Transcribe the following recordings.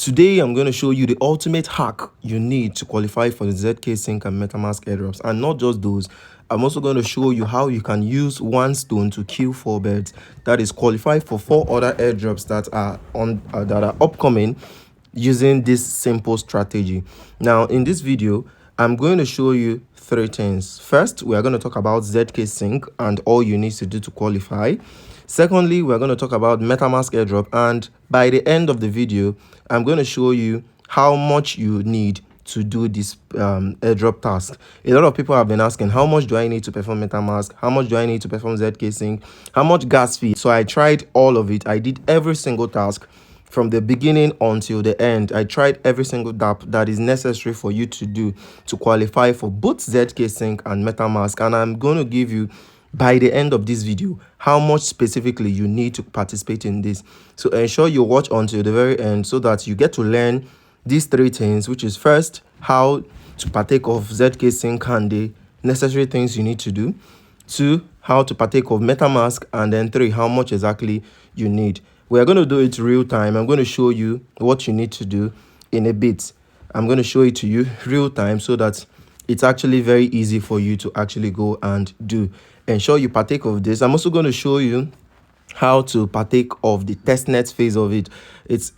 Today, I'm going to show you the ultimate hack you need to qualify for the ZKSync and MetaMask airdrops. And not just those, I'm also going to show you how you can use one stone to kill 4 birds. That is qualify for 4 other airdrops that are upcoming using this simple strategy. Now, in this video, I'm going to show you 3 things. First, we are going to talk about ZKSync and all you need to do to qualify. Secondly, we're going to talk about MetaMask airdrop, and by the end of the video, I'm going to show you how much you need to do this airdrop task. A lot of people have been asking, how much do I need to perform MetaMask? How much do I need to perform ZKSync? How much gas fee? So I tried all of it. I did every single task from the beginning until the end. I tried every single dApp that is necessary for you to do to qualify for both ZKSync and MetaMask, and I'm going to give you by the end of this video how much specifically you need to participate in this. So ensure you watch until the very end so that you get to learn these 3 things, which is first, how to partake of ZKSync and the necessary things you need to do. 2, how to partake of MetaMask, and then 3, how much exactly you need. We are going to do it real time. I'm going to show you what you need to do in a bit. I'm going to show it to you real time so that it's actually very easy for you to actually go and do. Ensure you partake of this. I'm also going to show you how to partake of the testnet phase of it. It's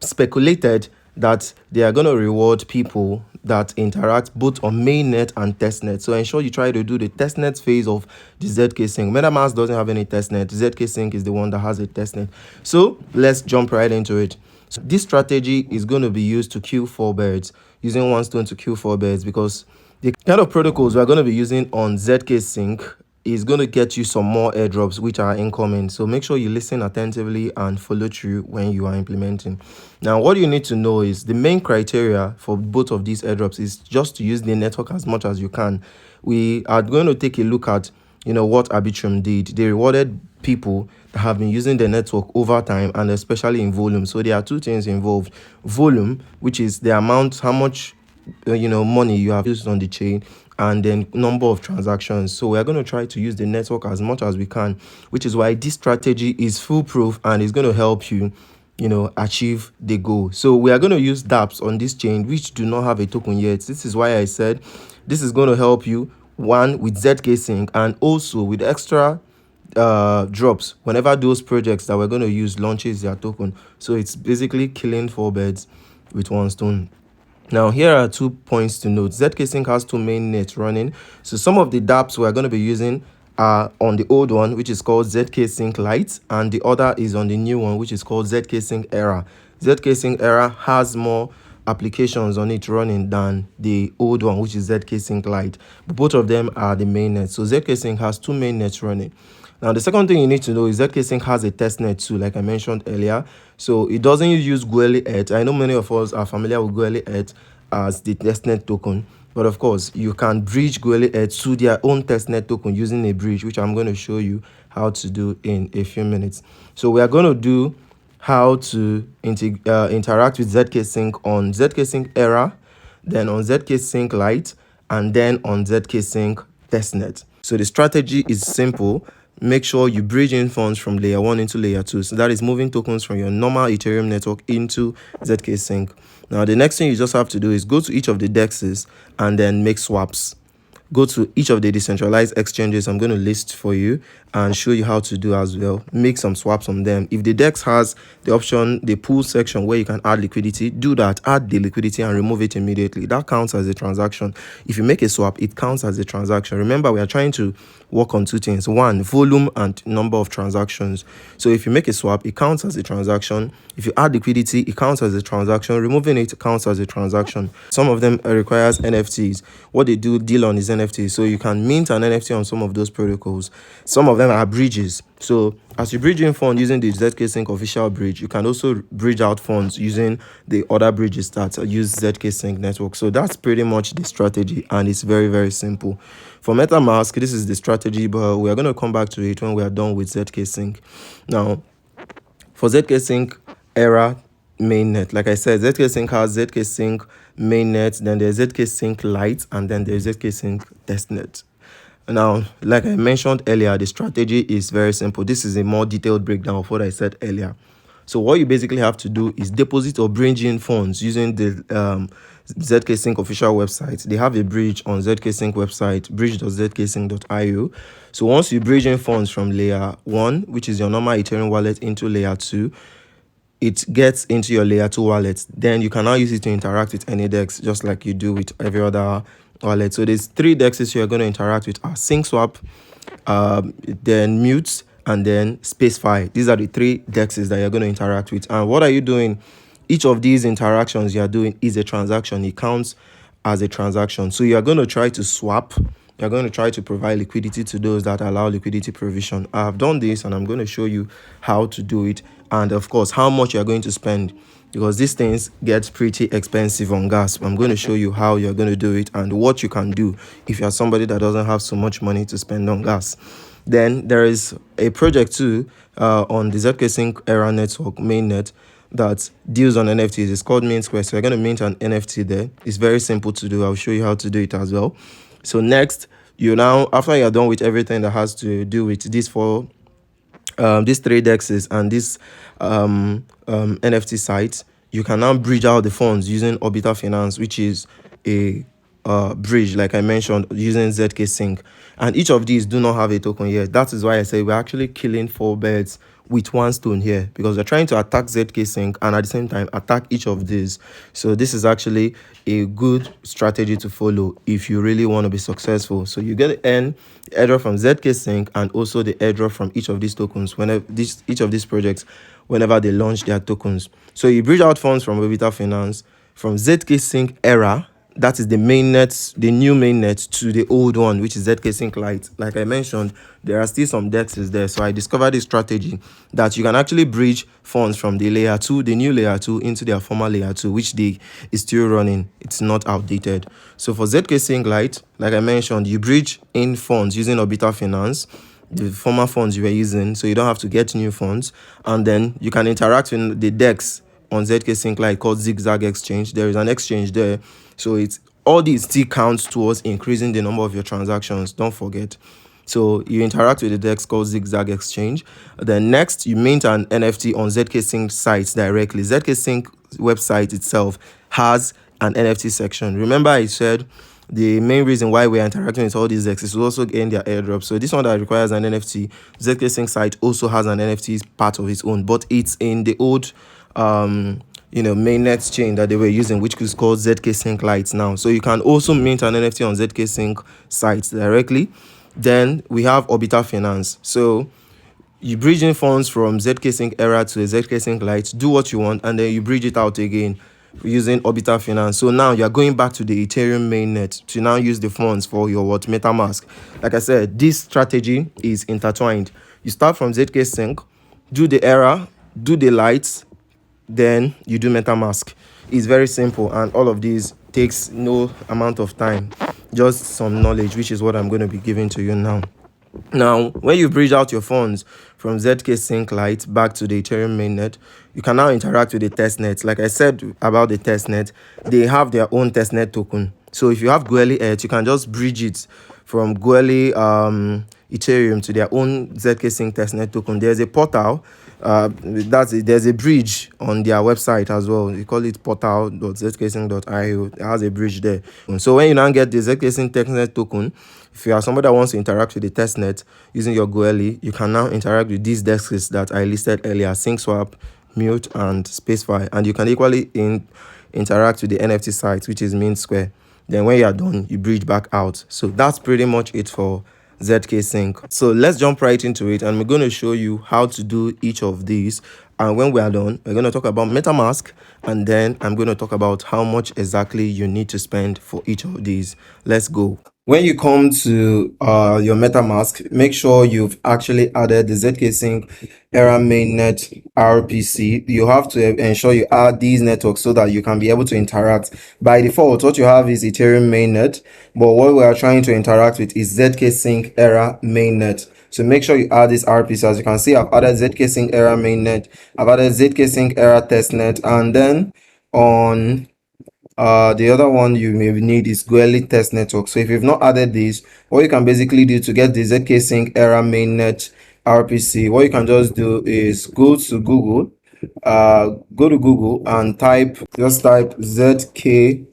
speculated that they are going to reward people that interact both on mainnet and testnet. So ensure you try to do the testnet phase of the ZKSync. MetaMask doesn't have any testnet. ZKSync is the one that has a testnet. So let's jump right into it. So this strategy is going to be used to kill 4 birds, using one stone to kill 4 birds, because the kind of protocols we're going to be using on ZKSync is going to get you some more airdrops which are incoming. So make sure you listen attentively and follow through when you are implementing. Now, what you need to know is the main criteria for both of these airdrops is just to use the network as much as you can. We are going to take a look at what Arbitrum did. They rewarded people that have been using the network over time, and especially in volume. So there are 2 things involved: volume, which is the amount, how much money you have used on the chain, and then number of transactions. So we're going to try to use the network as much as we can, which is why this strategy is foolproof and is going to help you achieve the goal. So we are going to use dApps on this chain which do not have a token yet. This is why I said this is going to help you, one, with ZKSync, and also with extra drops whenever those projects that we're going to use launches their token. So it's basically killing 4 birds with one stone. Now, here are 2 points to note. ZKSync has 2 mainnets running. So some of the dApps we're going to be using are on the old one, which is called ZKSync Lite, and the other is on the new one, which is called ZKSync Era. ZKSync Era has more applications on it running than the old one, which is ZKSync Lite. But both of them are the mainnet. So ZKSync has 2 mainnets running. Now, the second thing you need to know is ZKSync has a testnet too, like I mentioned earlier. So it doesn't use GueliETH. I know many of us are familiar with GueliETH as the testnet token, but of course, you can bridge GueliETH to their own testnet token using a bridge, which I'm going to show you how to do in a few minutes. So we are going to do how to interact with ZKSync on ZKSync Era, then on ZKSync Lite, and then on ZKSync Testnet. So the strategy is simple. Make sure you bridge in funds from layer 1 into layer 2. So that is moving tokens from your normal Ethereum network into ZKSync. Now, the next thing you just have to do is go to each of the DEXs and then make swaps. Go to each of the decentralized exchanges I'm going to list for you and show you how to do as well. Make some swaps on them. If the DEX has the option, the pool section where you can add liquidity, do that. Add the liquidity and remove it immediately. That counts as a transaction. If you make a swap, it counts as a transaction. Remember, we are trying to work on 2 things. 1, volume and number of transactions. So if you make a swap, it counts as a transaction. If you add liquidity, it counts as a transaction. Removing it counts as a transaction. Some of them requires NFTs. What they do deal on is NFTs. So you can mint an NFT on some of those protocols. Some of them are bridges. So as you bridge in funds using the ZKSync official bridge, you can also bridge out funds using the other bridges that use ZKSync network. So that's pretty much the strategy, and it's very, very simple. For MetaMask, this is the strategy, but we are going to come back to it when we are done with ZKSync. Now, for ZKSync Era mainnet, like I said, ZKSync has ZKSync mainnet, then there's ZKSync Lite, and then there's ZKSync Testnet. Now, like I mentioned earlier, the strategy is very simple. This is a more detailed breakdown of what I said earlier. So what you basically have to do is deposit or bring in funds using the ZKSync official website. They have a bridge on ZKSync website, bridge.zksync.io. So once you bridge in funds from layer 1, which is your normal Ethereum wallet, into layer 2, it gets into your layer 2 wallet. Then you can now use it to interact with any DEX, just like you do with every other wallet. So there's 3 DEXs you're going to interact with are SyncSwap, then Mute, and then SpaceFi. These are the 3 DEXs that you're going to interact with. And what are you doing? Each of these interactions you are doing is a transaction. It counts as a transaction. So you are going to try to swap. You're going to try to provide liquidity to those that allow liquidity provision. I have done this, and I'm going to show you how to do it, and of course how much you're going to spend, because these things get pretty expensive on gas. I'm going to show you how you're going to do it and what you can do if you're somebody that doesn't have so much money to spend on gas. Then there is a project too on the ZKSync Era network, Mainnet, that deals on NFTs. It's called Mint Square. So you're going to mint an NFT there. It's very simple to do. I'll show you how to do it as well. So next, you now, after you're done with everything that has to do with these 3 DEXs and this NFT sites, you can now bridge out the funds using Orbital Finance, which is a bridge, like I mentioned, using ZKSync. And each of these do not have a token yet. That is why I say we're actually killing 4 birds with 1 stone here, because we're trying to attack ZKSync and at the same time attack each of these. So this is actually a good strategy to follow if you really want to be successful. So you get to earn the airdrop from ZKSync and also the airdrop from each of these tokens whenever each of these projects, whenever they launch their tokens. So you bridge out funds from Orbital Finance, from ZKSync Era, that is the mainnet, the new mainnet, to the old one, which is ZKSync Lite. Like I mentioned, there are still some dexes there. So I discovered this strategy that you can actually bridge funds from the layer 2, the new layer 2, into their former layer 2, which is still running. It's not outdated. So for ZKSync Lite, like I mentioned, you bridge in funds using Orbital Finance, the former funds you were using, so you don't have to get new funds. And then you can interact with the DEX on ZKSync Lite called Zigzag Exchange. There is an exchange there. So it's all these still counts towards increasing the number of your transactions. Don't forget. So you interact with the DEX called Zigzag Exchange. Then next, you mint an NFT on ZKSync sites directly. ZKSync website itself has an NFT section. Remember I said the main reason why we're interacting with all these DEX is to also gain their airdrop. So this one that requires an NFT, ZKSync site also has an NFT part of its own, but it's in the old mainnet chain that they were using, which is called ZKSync Lite now. So you can also mint an NFT on ZKSync sites directly. Then we have Orbital Finance. So you bridge in funds from ZKSync Era to ZKSync Lite, do what you want, and then you bridge it out again using Orbital Finance. So now you're going back to the Ethereum mainnet to now use the funds for your MetaMask. Like I said, this strategy is intertwined. You start from ZKSync, do the Era, do the Lights, then you do MetaMask. It's very simple, and all of these takes no amount of time, just some knowledge, which is what I'm going to be giving to you now. Now, when you bridge out your funds from ZKSync Lite back to the Ethereum mainnet, you can now interact with the Testnet. Like I said about the Testnet, they have their own Testnet token. So if you have Goeli Earth, you can just bridge it from Goeli Ethereum to their own ZKSync Testnet token. There's a portal. There's a bridge on their website as well. They call it portal.zksync.io. It has a bridge there. So when you now get the ZKSync Testnet token, if you are somebody that wants to interact with the testnet using your Goeli, you can now interact with these DEXs that I listed earlier: SyncSwap, Mute, and SpaceFi. And you can equally interact with the NFT site, which is Mint Square. Then when you are done, you bridge back out. So that's pretty much it for ZKSync. So let's jump right into it, and we're going to show you how to do each of these. And when we are done, we're going to talk about MetaMask, and then I'm going to talk about how much exactly you need to spend for each of these. Let's go. When you come to your MetaMask, make sure you've actually added the ZKSync Era Mainnet RPC. You have to ensure you add these networks so that you can be able to interact. By default, what you have is Ethereum Mainnet, but what we are trying to interact with is ZKSync Era Mainnet. So make sure you add this RPC. As you can see, I've added ZKSync Era Mainnet, I've added ZKSync Era Testnet, and then on the other one you may need is Goeli Test Network. So if you've not added this, what you can basically do to get the ZKSync Era Mainnet RPC, what you can just do is go to Google go to Google and just type ZKSync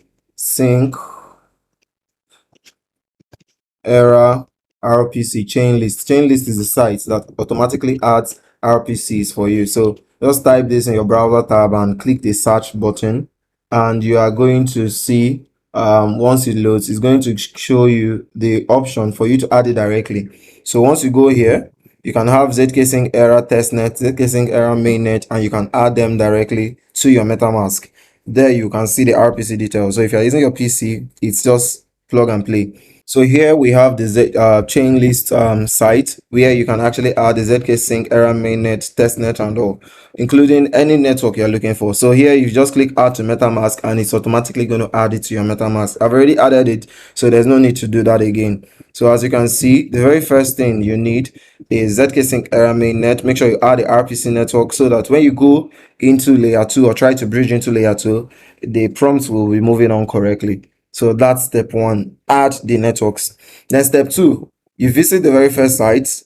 era RPC chain list. Chain list is the site that automatically adds RPCs for you. So just type this in your browser tab and click the search button, and you are going to see once it loads, it's going to show you the option for you to add it directly. So once you go here, you can have ZKSync era testnet, ZKSync era mainnet, and you can add them directly to your MetaMask. There you can see the RPC details. So if you're using your PC, it's just plug and play. So here we have the chain list site where you can actually add the ZKSync era mainnet, testnet, and all, including any network you're looking for. So here you just click add to MetaMask and it's automatically going to add it to your MetaMask. I've already added it, so there's no need to do that again. So as you can see, the very first thing you need is ZKSync era mainnet. Make sure you add the RPC network so that when you go into layer 2 or try to bridge into layer 2, the prompts will be moving on correctly. So that's step 1, add the networks. Then step 2, you visit the very first site,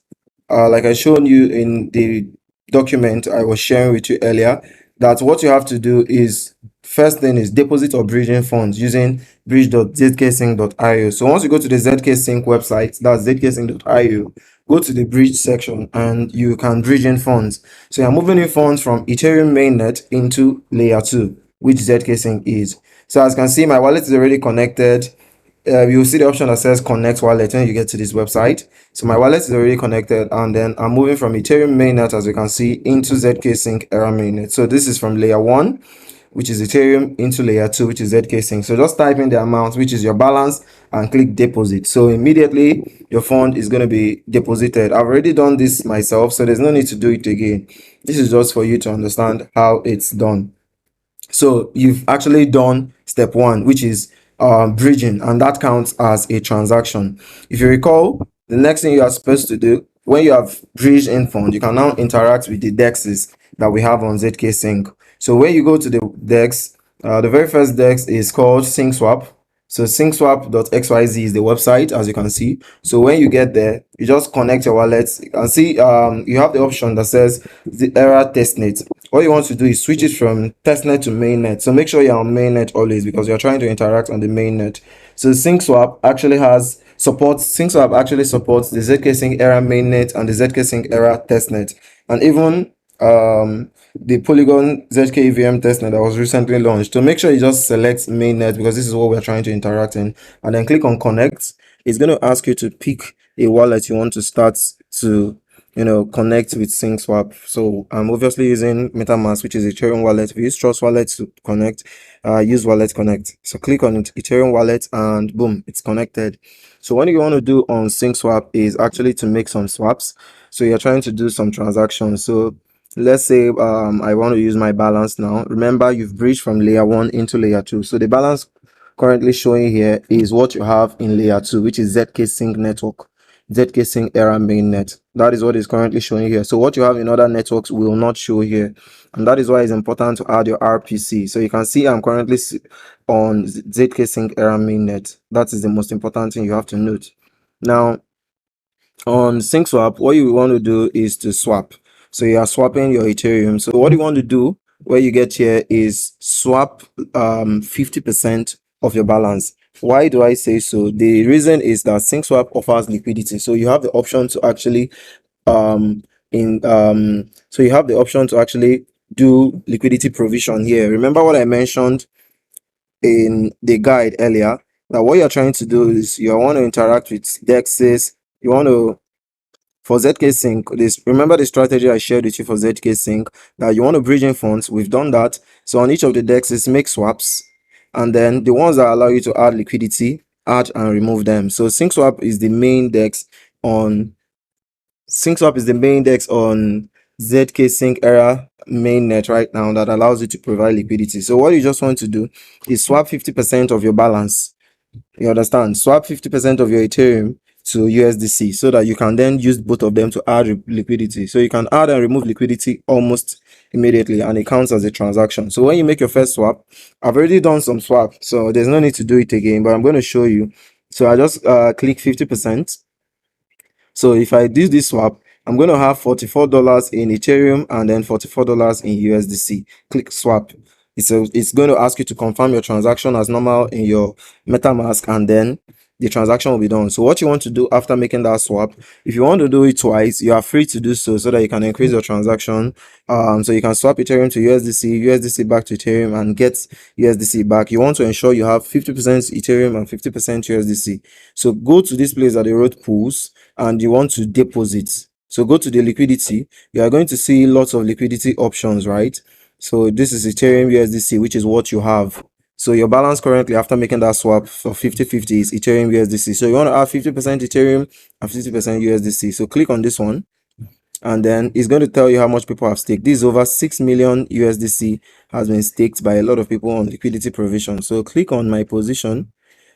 like I showed you in the document I was sharing with you earlier, that what you have to do is, first thing is deposit or bridging funds using bridge.zksync.io. So once you go to the ZKSync website, that's zksync.io, go to the bridge section and you can bridge in funds. So you're moving in funds from Ethereum mainnet into layer 2, which ZKSync is. So as you can see, my wallet is already connected. You'll see the option that says connect wallet when you get to this website. So my wallet is already connected, and then I'm moving from Ethereum mainnet, as you can see, into ZKSync era mainnet. So this is from layer 1, which is Ethereum, into layer 2, which is ZKSync. So just type in the amount, which is your balance, and click deposit. So immediately your fund is going to be deposited. I've already done this myself, so there's no need to do it again. This is just for you to understand how it's done. So you've actually done step 1, which is bridging, and that counts as a transaction. If you recall, the next thing you are supposed to do when you have bridged in fund, you can now interact with the dexes that we have on ZKSync. So when you go to the dex, the very first dex is called SyncSwap. So syncswap.xyz is the website, as you can see. So when you get there, you just connect your wallet and see you have the option that says the era testnet. All you want to do is switch it from testnet to mainnet. So make sure you're on mainnet always, because you're trying to interact on the mainnet. So SyncSwap actually supports the ZKSync era mainnet and the ZKSync era testnet, and even the Polygon ZK EVM testnet that was recently launched. So make sure you just select mainnet, because this is what we're trying to interact in, and then click on connect. It's going to ask you to pick a wallet you want to start to connect with SyncSwap. So I'm obviously using MetaMask, which is Ethereum wallet. If you use Trust Wallet to connect, use Wallet Connect. So click on it, Ethereum wallet, and boom, it's connected. So what you want to do on SyncSwap is actually to make some swaps. So you're trying to do some transactions. So let's say I want to use my balance now. Remember, you've bridged from layer 1 into layer 2. So the balance currently showing here is what you have in layer 2, which is ZKSync network, ZKSync era mainnet. That is what is currently showing here. So what you have in other networks will not show here, and that is why it's important to add your RPC. So you can see I'm currently on ZKSync era mainnet. That is the most important thing you have to note. Now on SyncSwap, what you want to do is to swap. So you are swapping your Ethereum. So what you want to do where you get here is swap 50% of your balance. Why do I say so? The reason is that SyncSwap offers liquidity. So you have the option to actually do liquidity provision here. Remember what I mentioned in the guide earlier, that what you're trying to do is you want to interact with dexes. You want to, for ZKSync, remember the strategy I shared with you for ZKSync, that you want to bridge in funds. We've done that. So on each of the dexes, make swaps, and then the ones that allow you to add liquidity, add and remove them. So SyncSwap is the main dex on ZKSync era mainnet right now that allows you to provide liquidity. So what you just want to do is swap 50% of your balance. You understand? Swap 50% of your Ethereum to USDC so that you can then use both of them to add liquidity. So you can add and remove liquidity almost immediately, and it counts as a transaction. So when you make your first swap, I've already done some swap, so there's no need to do it again, but I'm going to show you. So I just click 50%. So if I do this swap, I'm going to have $44 in Ethereum and then $44 in USDC. Click swap. It's going to ask you to confirm your transaction as normal in your MetaMask, and then the transaction will be done. So what you want to do after making that swap, if you want to do it twice, you are free to do so that you can increase your transaction. So you can swap Ethereum to USDC, USDC back to Ethereum, and get USDC back. You want to ensure you have 50% Ethereum and 50% USDC. So go to this place that they wrote pools, and you want to deposit. So go to the liquidity. You are going to see lots of liquidity options, right? So this is Ethereum USDC, which is what you have. So your balance currently after making that swap for 50/50 is Ethereum USDC. So you want to have 50% Ethereum and 50% USDC. So click on this one, and then it's going to tell you how much people have staked. This is over 6 million USDC has been staked by a lot of people on liquidity provision. So click on my position.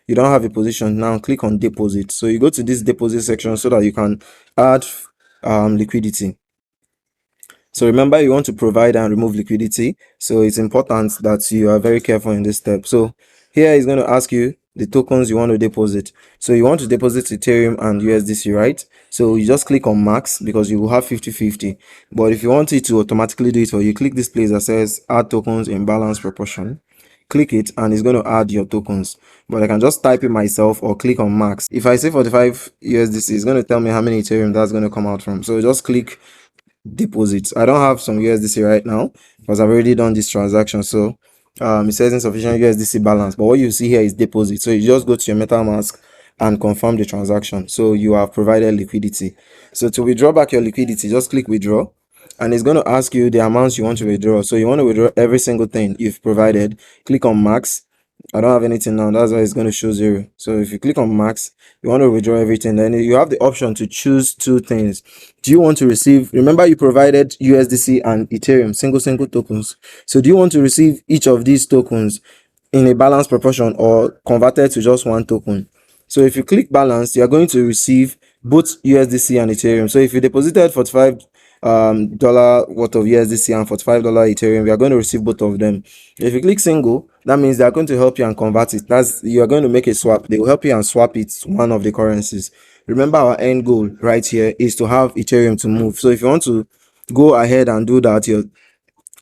You don't have a position now, click on deposit. So you go to this deposit section so that you can add liquidity. So remember, you want to provide and remove liquidity. So it's important that you are very careful in this step. So here is going to ask you the tokens you want to deposit. So you want to deposit Ethereum and USDC, right? So you just click on max because you will have 50/50. But if you want it to automatically do it for you, click this place that says add tokens in balance proportion. Click it and it's going to add your tokens, but I can just type it myself or click on max. If I say 45 USDC, it's going to tell me how many Ethereum that's going to come out from. So just click deposit. I don't have some USDC right now because I've already done this transaction. So it says insufficient USDC balance, but what you see here is deposit. So you just go to your MetaMask and confirm the transaction. So you have provided liquidity. So to withdraw back your liquidity, just click withdraw, and it's going to ask you the amounts you want to withdraw. So you want to withdraw every single thing you've provided. Click on max. I don't have anything now, that's why it's going to show 0. So if you click on max, you want to withdraw everything, then you have the option to choose 2 things. Do you want to receive, remember you provided USDC and Ethereum single tokens, so do you want to receive each of these tokens in a balanced proportion or converted to just 1 token? So if you click balance, you are going to receive both USDC and Ethereum. So if you deposited $45 worth of USDC and $45 Ethereum, we are going to receive both of them. If you click single, that means they are going to help you and convert it. That's, you are going to make a swap. They will help you and swap it to one of the currencies. Remember, our end goal right here is to have Ethereum to move. So if you want to go ahead and do that, you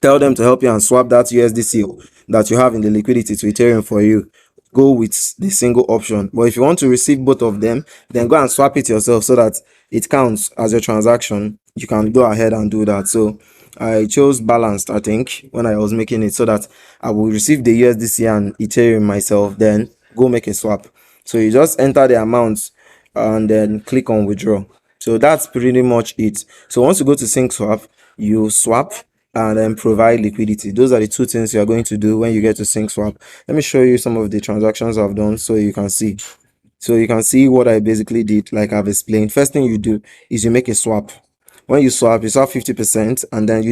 tell them to help you and swap that USDC that you have in the liquidity to Ethereum for you. Go with the single option. But if you want to receive both of them, then go and swap it yourself so that it counts as your transaction. You can go ahead and do that. So I chose balanced, I think, when I was making it, so that I will receive the USDC and Ethereum myself, then go make a swap. So you just enter the amounts and then click on withdraw. So that's pretty much it. So once you go to sync swap, you swap and then provide liquidity. Those are the 2 things you are going to do when you get to sync swap. Let me show you some of the transactions I've done so you can see. So you can see what I basically did, like I've explained. First thing you do is you make a swap. When you swap 50%, and then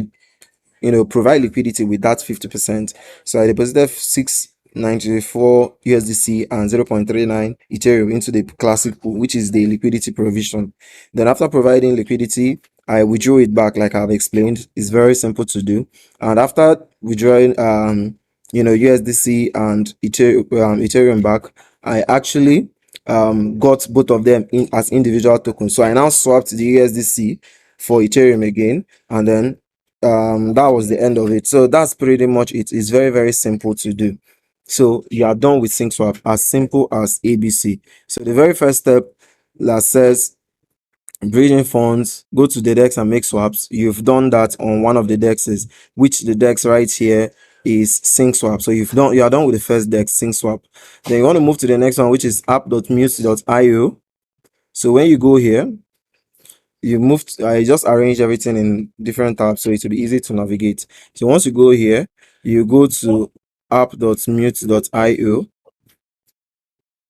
you provide liquidity with that 50%. So I deposited 694 USDC and 0.39 Ethereum into the classic pool, which is the liquidity provision. Then after providing liquidity, I withdrew it back, like I've explained. It's very simple to do. And after withdrawing USDC and Ethereum back, I actually got both of them in as individual tokens. So I now swapped the USDC for Ethereum again, and then that was the end of it. So that's pretty much it. It's very, very simple to do. So you are done with sync swap, as simple as ABC. So the very first step that says bridging funds, go to the DEX and make swaps. You've done that on one of the DEXs, which the DEX right here is sync swap. So you are done with the first DEX, sync swap. Then you want to move to the next one, which is app.mute.io. So when you go here, I just arrange everything in different tabs so it will be easy to navigate. So once you go here, you go to app.mute.io.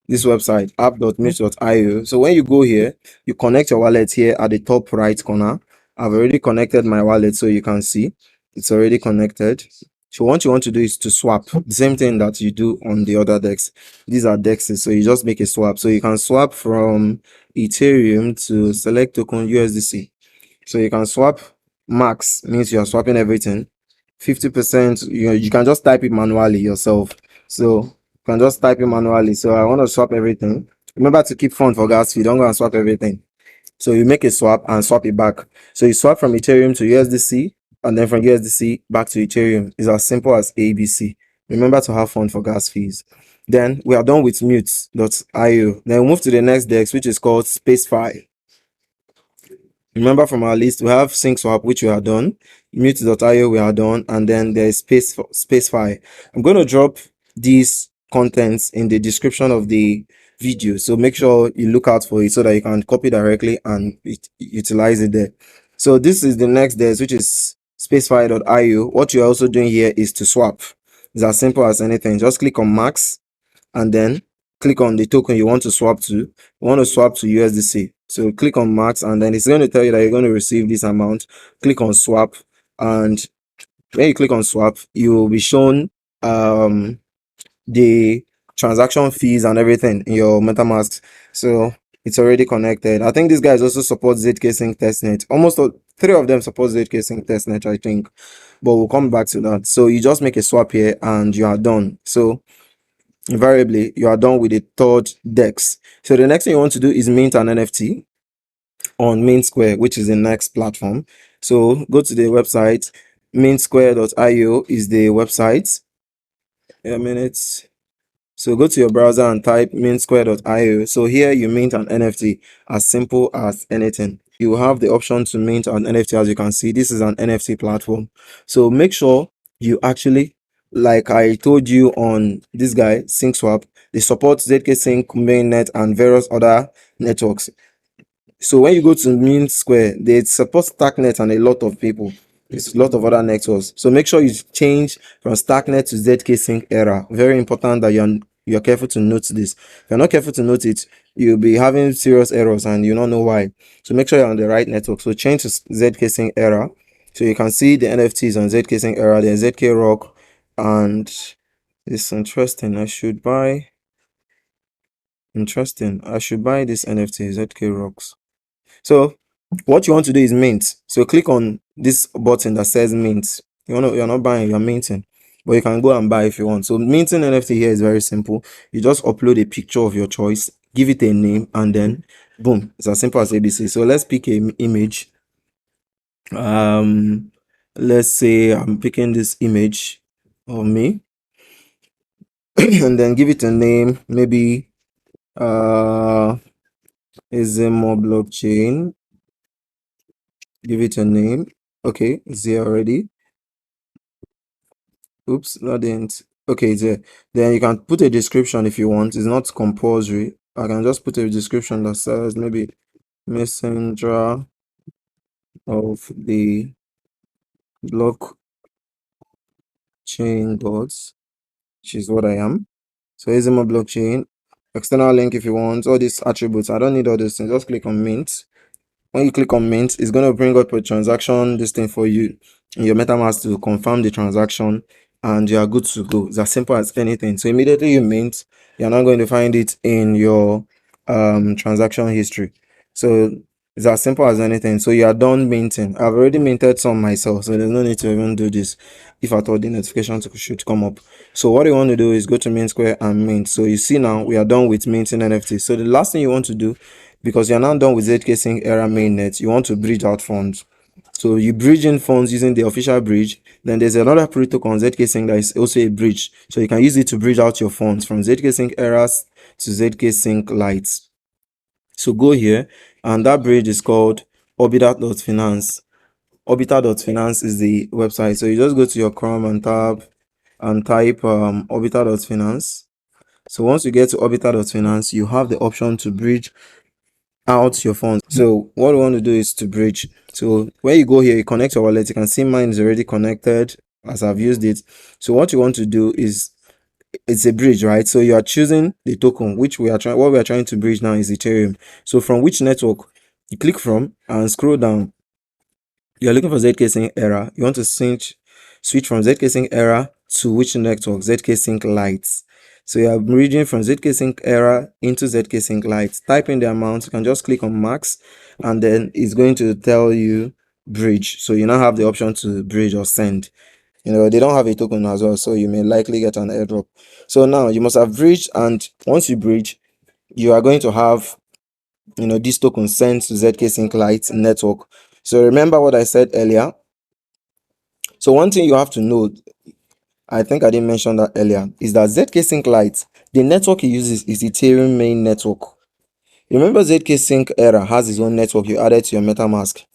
This website, app.mute.io. So when you go here, you connect your wallet here at the top right corner. I've already connected my wallet, so you can see it's already connected. So what you want to do is to swap the same thing that you do on the other DEX. These are DEXs, so you just make a swap. So you can swap from Ethereum to select token USDC. So you can swap max, means you are swapping everything. 50%, you can just type it manually yourself. So you can just type it manually. So I want to swap everything. Remember to keep fund for gas fee. Don't go and swap everything. So you make a swap and swap it back. So you swap from Ethereum to USDC, and then from USDC back to Ethereum. It's as simple as ABC. Remember to have fun for gas fees. Then we are done with mute.io. Then we move to the next DEX, which is called SpaceFi. Remember from our list, we have SyncSwap, which we are done, mute.io we are done, and then there's SpaceFi. I'm going to drop these contents in the description of the video, so make sure you look out for it so that you can copy directly and utilize it there. So this is the next DEX, which is SpaceFi.io. What you're also doing here is to swap. It's as simple as anything. Just click on max and then click on the token you want to swap to. You want to swap to USDC. So click on max, and then it's going to tell you that you're going to receive this amount. Click on swap, and when you click on swap, you will be shown the transaction fees and everything in your MetaMask. So it's already connected. I think these guys also support ZKSync Testnet. Almost all, 3 of them support ZKSync Testnet, I think, but we'll come back to that. So you just make a swap here and you are done. So invariably you are done with the third DEX. So the next thing you want to do is mint an NFT on Mint Square, which is the next platform. So go to the website. mintsquare.io is the website. A minute. So go to your browser and type mintsquare.io. So here you mint an NFT, as simple as anything. You have the option to mint an NFT. As you can see, this is an NFT platform. So make sure you actually, like I told you on this guy, SyncSwap, they support ZKSync, Mainnet, and various other networks. So when you go to Mint Square, they support Starknet and a lot of people. There's a lot of other networks. So make sure you change from Starknet to ZKSync Era. Very important that you're careful to note this. If you're not careful to note it, you'll be having serious errors and you don't know why. So make sure you're on the right network. So change to ZKSync Era. So you can see the NFTs on ZKSync Era. There's ZK Rock, and it's interesting. I should buy this NFT, ZK Rocks. So what you want to do is mint. So click on this button that says mint. You're not buying, you're minting, but you can go and buy if you want. So minting NFT here is very simple. You just upload a picture of your choice, give it a name, and then boom, it's as simple as ABC. So let's pick an image. Let's say I'm picking this image of me and then give it a name, maybe is a more blockchain. Give it a name. Okay, it's here already. Oops, that didn't. Okay, it's here. Then you can put a description if you want. It's not compulsory. I can just put a description that says maybe messenger of the blockchain gods, which is what I am. So here's my blockchain. External link if you want. All these attributes. I don't need all these things. Just click on mint. When you click on mint, it's going to bring up a transaction this thing for you in your MetaMask to confirm the transaction, and you are good to go. It's as simple as anything. So immediately you mint, you're not going to find it in your transaction history. So it's as simple as anything. So you are done minting. I've already minted some myself, so there's no need to even do this if at all the notification should come up. So what you want to do is go to Mint Square and mint. So you see now we are done with minting NFT. So the last thing you want to do, because you're now done with ZKSync Era mainnet, you want to bridge out funds. So you bridge in funds using the official bridge. Then there's another protocol on ZKSync that is also a bridge. So you can use it to bridge out your funds from ZKSync Eras to ZKSync Lite. So go here, and that bridge is called Orbital.finance. Orbital.finance is the website. So you just go to your Chrome and type Orbital.finance. So once you get to Orbital.finance, you have the option to bridge out your funds. So what we want to do is to bridge. So when you go here, you connect your wallet. You can see mine is already connected as I've used it. So what you want to do is, it's a bridge, right? So you are choosing the token which what we are trying to bridge now is Ethereum. So from which network you click from and scroll down, you're looking for ZKSync Era. You want to switch from ZKSync Era to which network? ZKSync Lite. So you are bridging from ZKSync Era into ZKSync Lite. Type in the amount. You can just click on max, and then it's going to tell you bridge. So you now have the option to bridge or send. They don't have a token as well, so you may likely get an airdrop. So now you must have bridged, and once you bridge, you are going to have this token sent to ZKSync Lite network. So remember what I said earlier. So one thing you have to note, I think I didn't mention that earlier, is that ZKSync Lite, the network it uses is Ethereum main network. Remember ZKSync Era has its own network you added to your MetaMask.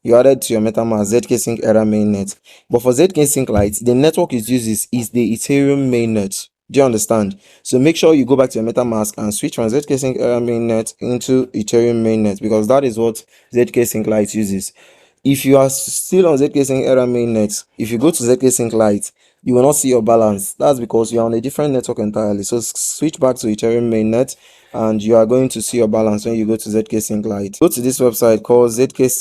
ZKSync Era mainnet. But for ZKSync Lite, the network it uses is the Ethereum mainnet. Do you understand? So make sure you go back to your MetaMask and switch from ZKSync Era mainnet into Ethereum mainnet, because that is what ZKSync Lite uses. If you are still on ZKSync Era mainnet, if you go to ZKSync Lite, you will not see your balance. That's because you are on a different network entirely. So switch back to Ethereum mainnet and you are going to see your balance when you go to ZKSync Lite. Go to this website called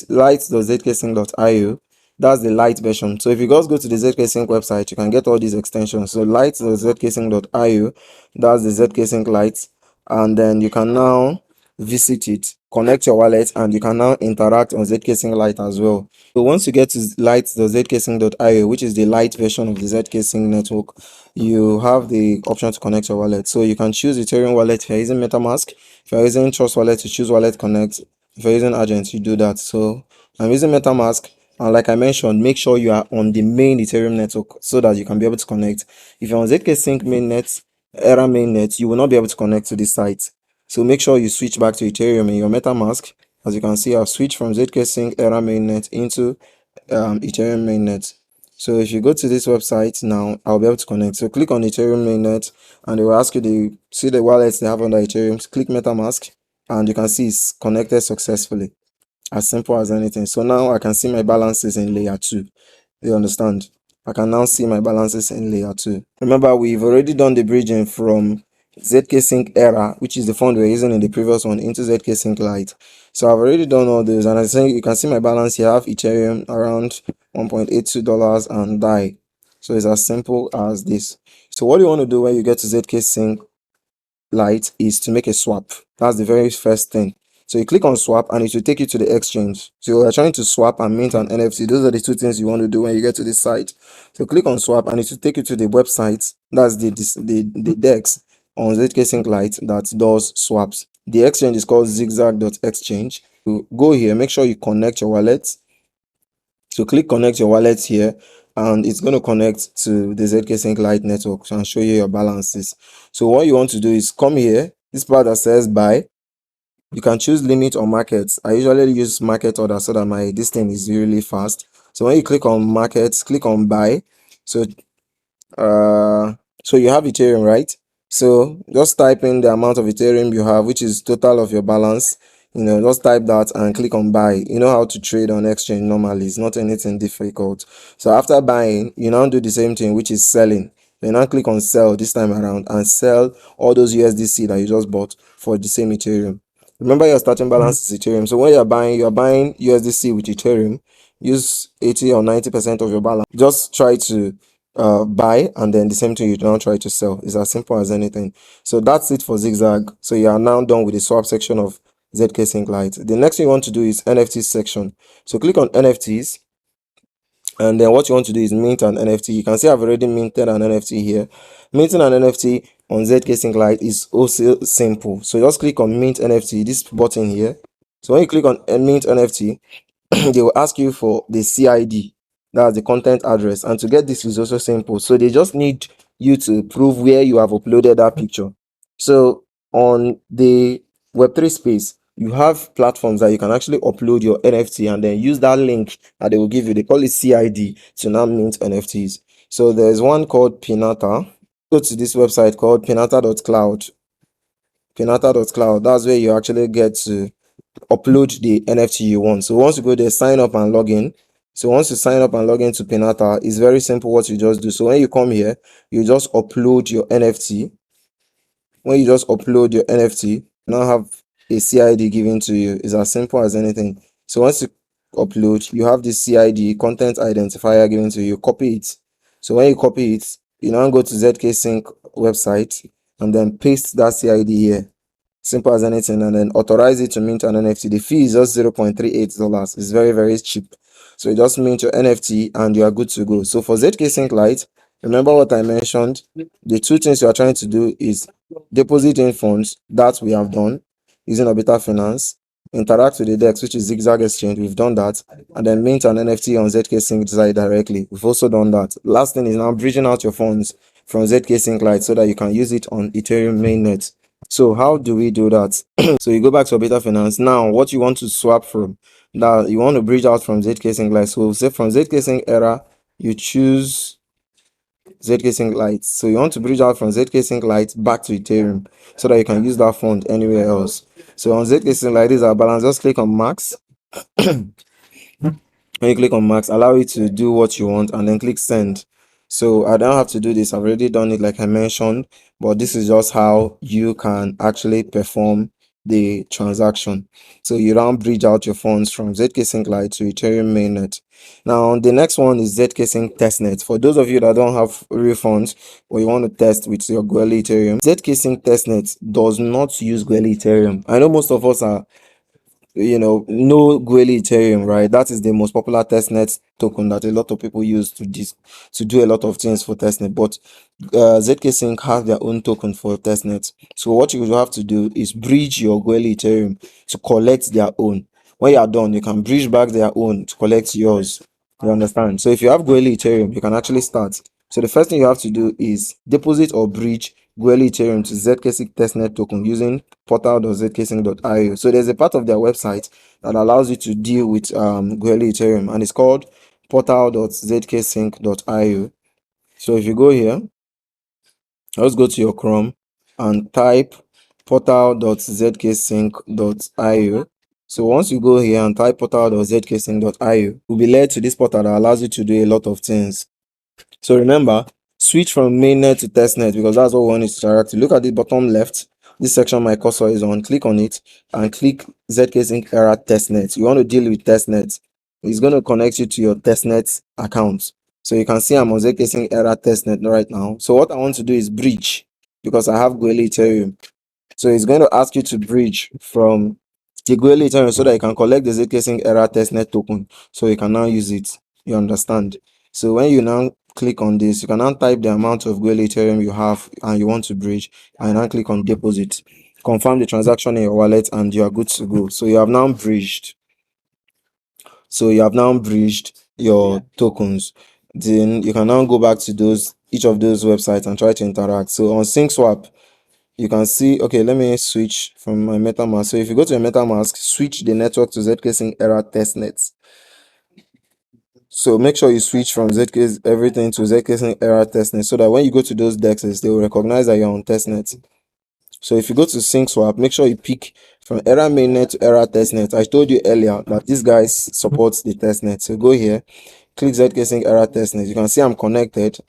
lite.zksync.io. That's the Lite version. So if you guys go to the ZKSync website, you can get all these extensions. So lite.zksync.io, that's the ZKSync Lite, and then you can now visit it, connect your wallet, and you can now interact on ZKSync Lite as well. So once you get to lite.zksync.io, which is the Lite version of the ZKSync network, you have the option to connect your wallet. So you can choose Ethereum wallet if you're using MetaMask. If you're using Trust Wallet, you choose Wallet Connect. If you're using Agent, you do that. So I'm using MetaMask, and like I mentioned, make sure you are on the main Ethereum network so that you can be able to connect. If you're on ZKSync mainnet, Era mainnet, you will not be able to connect to this site. So make sure you switch back to Ethereum in your MetaMask. As you can see, I've switched from ZKSync Era mainnet into Ethereum mainnet. So if you go to this website now, I'll be able to connect. So click on Ethereum mainnet, and it will ask you to see the wallets they have under Ethereum. So click MetaMask, and you can see it's connected successfully. As simple as anything. So now I can see my balances in layer 2. You understand? I can now see my balances in layer 2. Remember, we've already done the bridging from ZKSync Era, which is the fund we're using in the previous one, into ZKSync Lite. So I've already done all those, and I think you can see my balance here. I have Ethereum around $1.82 and DAI. So it's as simple as this. So what you want to do when you get to ZKSync Lite is to make a swap. That's the very first thing. So you click on swap and it will take you to the exchange. So you're trying to swap and mint an NFT. Those are the two things you want to do when you get to this site. So click on swap and it will take you to the website. That's the DEX on ZKSync Lite that does swaps. The exchange is called zigzag.exchange. So go here, make sure you connect your wallet. So click connect your wallet here, and it's going to connect to the ZKSync Lite network and show you your balances. So what you want to do is come here, this part that says buy. You can choose limit or markets. I usually use market order so that this thing is really fast. So when you click on markets, click on buy. So so you have Ethereum, right? So just type in the amount of Ethereum you have, which is total of your balance. Just type that and click on buy. You know how to trade on exchange normally. It's not anything difficult. So after buying, you now do the same thing, which is selling. You now click on sell this time around and sell all those USDC that you just bought for the same Ethereum. Remember, your starting balance is Ethereum. So when you're buying USDC with Ethereum. Use 80 or 90% of your balance. Just try to buy, and then the same thing you now try to sell. It's as simple as anything. So that's it for Zigzag. So you are now done with the swap section of ZKSync Lite. The next thing you want to do is NFTs section. So click on NFTs, and then what you want to do is mint an NFT. You can see I've already minted an NFT here. Minting an NFT on ZKSync Lite is also simple. So just click on mint NFT, this button here. So when you click on mint NFT, they will ask you for the CID, that's the content address, and to get this is also simple. So they just need you to prove where you have uploaded that picture. So on the Web3 space, you have platforms that you can actually upload your NFT and then use that link that they will give you. They call it CID to now mint NFTs. So there's one called Pinata. Go to this website called pinata.cloud. Pinata.cloud, that's where you actually get to upload the NFT you want. So once you go there, sign up and log in. So once you sign up and log into Pinata, it's very simple what you just do. So when you come here, you just upload your NFT. When you just upload your NFT, you now have a CID given to you. It's as simple as anything. So once you upload, you have this CID, content identifier, given to you. Copy it. So when you copy it, you now go to ZKSync website and then paste that CID here. Simple as anything, and then authorize it to mint an NFT. The fee is just $0.38. It's very, very cheap. So you just mint your NFT and you are good to go. So for ZKSync Lite, remember what I mentioned. The two things you are trying to do is deposit in funds. That we have done. using Arbitrum Finance, interact with the DEX, which is Zigzag Exchange. We've done that. And then mint an NFT on ZKSync Strategy directly. We've also done that. Last thing is now bridging out your funds from ZKSync Lite so that you can use it on Ethereum mainnet. So how do we do that? So you go back to Arbitrum Finance. Now, what you want to swap from, that you want to bridge out from ZKSync Lite. So say from ZKSync Era, you choose ZKSync Lite. So you want to bridge out from ZKSync Lite back to Ethereum so that you can use that fund anywhere else. So on ZKSync Lite, this is our balance. Just click on max. When you click on max, allow it to do what you want and then click send. So I don't have to do this. I've already done it like I mentioned, but this is just how you can actually perform the transaction. So you don't bridge out your funds from ZKSync Lite to Ethereum mainnet. Now the next one is ZKSync Testnet. For those of you that don't have real funds or you want to test with your Gweli Ethereum, ZKSync Testnet does not use Gweli Ethereum. I know most of us are know Gweli Ethereum, right? That is the most popular testnet token that a lot of people use to do a lot of things for testnet. But ZKSync has their own token for testnet. So what you will have to do is bridge your Gweli Ethereum to collect their own. When you are done, you can bridge back their own to collect yours. You understand? So if you have Gweli Ethereum, you can actually start. So the first thing you have to do is deposit or bridge Gweli Ethereum to ZKSync testnet token using portal.zksync.io. So there's a part of their website that allows you to deal with Gweli Ethereum, and it's called portal.zksync.io. So if you go here, let's go to your Chrome and type portal.zksync.io. So once you go here and type portal.zksync.io, you'll be led to this portal that allows you to do a lot of things. So remember, switch from mainnet to testnet because that's what we want it to interact. Look at the bottom left, this section my cursor is on. Click on it and click ZKSync Era Testnet. You want to deal with testnet. It's going to connect you to your testnet account. So you can see I'm on ZKSync Era Testnet right now. So what I want to do is bridge because I have Gweli Ethereum. So it's going to ask you to bridge from the Gweli Ethereum so that you can collect the ZKSync Era Testnet token. So you can now use it. You understand? So when you now click on this, you can now type the amount of Gweli Ethereum you have and you want to bridge, and now click on deposit. Confirm the transaction in your wallet and you are good to go. So you have now bridged. So you have now bridged your tokens. Then you can now go back to each of those websites and try to interact. So on SyncSwap, you can see, okay, let me switch from my MetaMask. So if you go to your MetaMask, switch the network to ZKSync Era Testnet. So make sure you switch from everything to ZKSync Era Testnet so that when you go to those DEXs, they will recognize that you're on Testnet. So if you go to SyncSwap, make sure you pick from Era Mainnet to Era Testnet. I told you earlier that these guys support the testnet. So go here, click ZKSync Era Testnet. You can see I'm connected.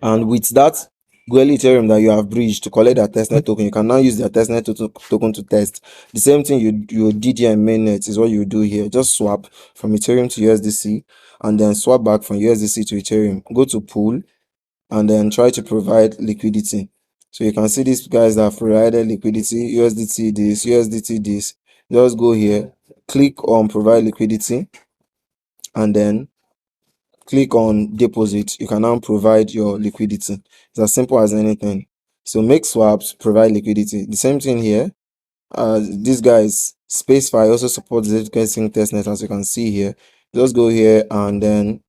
And with that Gweli Ethereum that you have bridged to collect that testnet token, you can now use the testnet token to test. The same thing you did here in mainnet is what you do here. Just swap from Ethereum to USDC and then swap back from USDC to Ethereum. Go to pool and then try to provide liquidity. So you can see these guys that have provided liquidity, USDT this, USDT this. Just go here, click on provide liquidity and then click on deposit. You can now provide your liquidity. It's as simple as anything. So make swaps, provide liquidity. The same thing here. These guys, Spacefy also supports ZKSync testnet, as you can see here. Just go here and then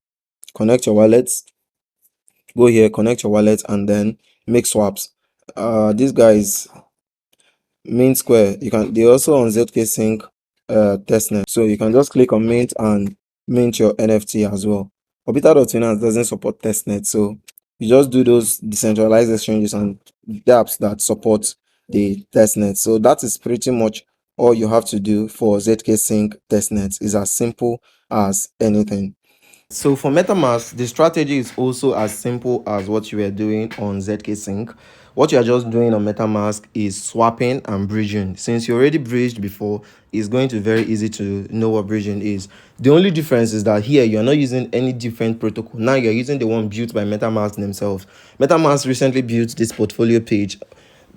connect your wallets. Go here, connect your wallet, and then make swaps. These guys, Mint Square, they also on ZKSync testnet. So you can just click on mint and mint your NFT as well. Arbitrum doesn't support testnet, so you just do those decentralized exchanges and dApps that support the testnet. So that is pretty much all you have to do for ZKSync testnet. It's as simple as anything. So for MetaMask, the strategy is also as simple as what you were doing on ZKSync. What you are just doing on MetaMask is swapping and bridging. Since you already bridged before, it's going to be very easy to know what bridging is. The only difference is that here you are not using any different protocol. Now you're using the one built by MetaMask themselves. MetaMask recently built this portfolio page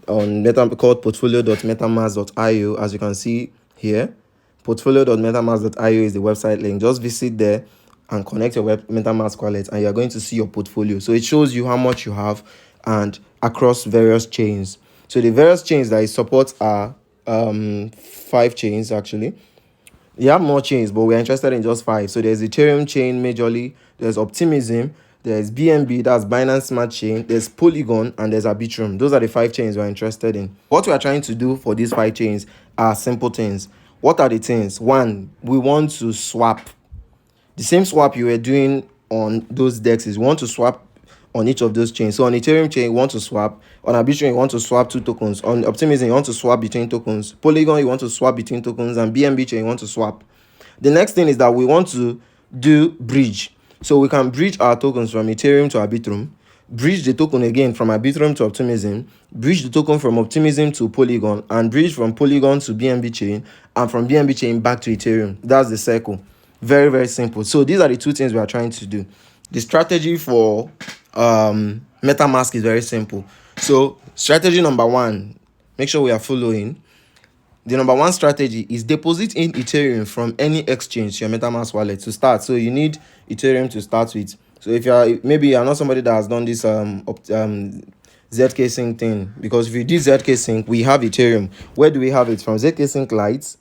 on called portfolio.metamask.io, as you can see here. Portfolio.metamask.io is the website link. Just visit there and connect your MetaMask wallet and you're going to see your portfolio. So it shows you how much you have and across various chains. So the various chains that it supports are 5 chains actually. You have more chains, but we're interested in just 5. So there's Ethereum chain majorly, there's Optimism, there's BNB, that's Binance Smart Chain, there's Polygon, and there's Arbitrum. Those are the 5 chains we're interested in. What we are trying to do for these 5 chains are simple things. What are the things? One, we want to swap the same swap you were doing on those dexes. We want to swap on each of those chains. So on Ethereum chain, you want to swap. On Arbitrum, you want to swap 2 tokens. On Optimism, you want to swap between tokens. Polygon, you want to swap between tokens. And BNB chain, you want to swap. The next thing is that we want to do bridge. So we can bridge our tokens from Ethereum to Arbitrum, bridge the token again from Arbitrum to Optimism, bridge the token from Optimism to Polygon, and bridge from Polygon to BNB chain, and from BNB chain back to Ethereum. That's the circle. Very, very simple. So these are the 2 things we are trying to do. The strategy for MetaMask is very simple. So strategy number 1, make sure we are following. The number 1 strategy is deposit in Ethereum from any exchange to your MetaMask wallet to start. So you need Ethereum to start with. So if you're not somebody that has done this ZKSync thing, because if you do ZKSync, we have Ethereum. Where do we have it? From ZKSync Lite.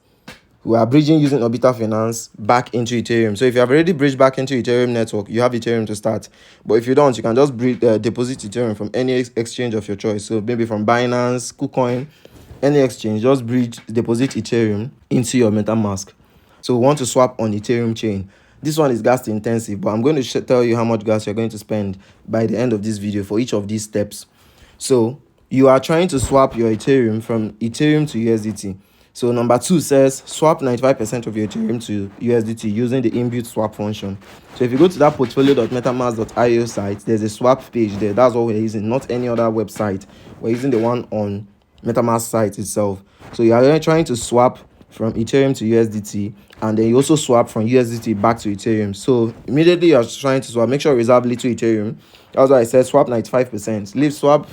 We are bridging using Orbital Finance back into Ethereum. So if you have already bridged back into Ethereum network, you have Ethereum to start. But if you don't, you can just deposit Ethereum from any exchange of your choice. So maybe from Binance, KuCoin, any exchange, just deposit Ethereum into your MetaMask. So we want to swap on Ethereum chain. This one is gas intensive, but I'm going to tell you how much gas you're going to spend by the end of this video for each of these steps. So you are trying to swap your Ethereum from Ethereum to USDT. So number 2 says swap 95% of your Ethereum to USDT using the inbuilt swap function. So if you go to that portfolio.metamask.io site, there's a swap page there. That's what we're using, not any other website. We're using the one on MetaMask site itself. So you are trying to swap from Ethereum to USDT, and then you also swap from USDT back to Ethereum. So immediately you're trying to swap, make sure you reserve little Ethereum. That's why I said swap 95%. Leave swap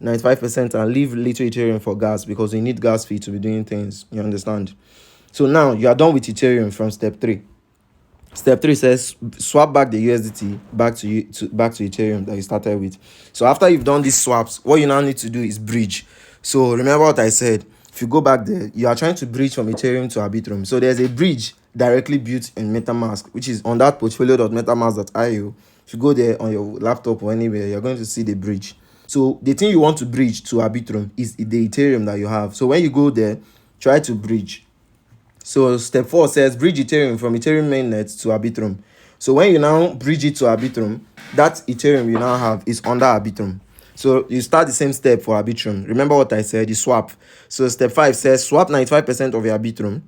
95% and leave little Ethereum for gas, because you need gas fee to be doing things. You understand? So now you are done with Ethereum from step 3. Step 3 says swap back the USDT back to Ethereum that you started with. So after you've done these swaps, what you now need to do is bridge. So remember what I said. If you go back there, you are trying to bridge from Ethereum to Arbitrum. So there's a bridge directly built in MetaMask, which is on that portfolio.metamask.io. If you go there on your laptop or anywhere, you're going to see the bridge. So the thing you want to bridge to Arbitrum is the Ethereum that you have. So when you go there, try to bridge. So step 4 says bridge Ethereum from Ethereum Mainnet to Arbitrum. So when you now bridge it to Arbitrum, that Ethereum you now have is under Arbitrum. So you start the same step for Arbitrum. Remember what I said, you swap. So step 5 says swap 95% of your Arbitrum,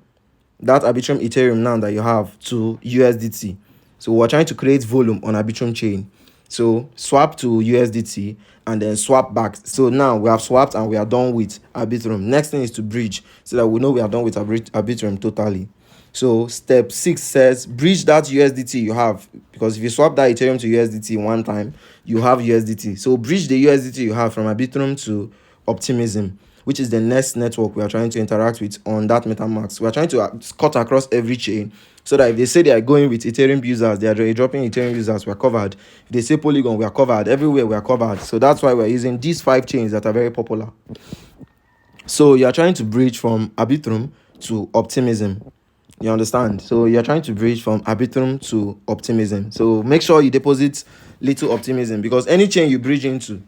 that Arbitrum Ethereum now that you have, to USDT. So we're trying to create volume on Arbitrum chain. So swap to USDT and then swap back. So now we have swapped and we are done with Arbitrum. Next thing is to bridge, so that we know we are done with Arbitrum totally. So step 6 says bridge that USDT you have, because if you swap that Ethereum to USDT one time, you have USDT. So bridge the USDT you have from Arbitrum to Optimism, which is the next network we are trying to interact with on that MetaMask. We are trying to cut across every chain, so that if they say they are going with Ethereum users, they are dropping Ethereum users, we are covered. If they say Polygon, we are covered. Everywhere we are covered. So that's why we're using these 5 chains that are very popular. So you are trying to bridge from Arbitrum to Optimism. You understand? So you're trying to bridge from Arbitrum to Optimism. So make sure you deposit little Optimism, because any chain you bridge into,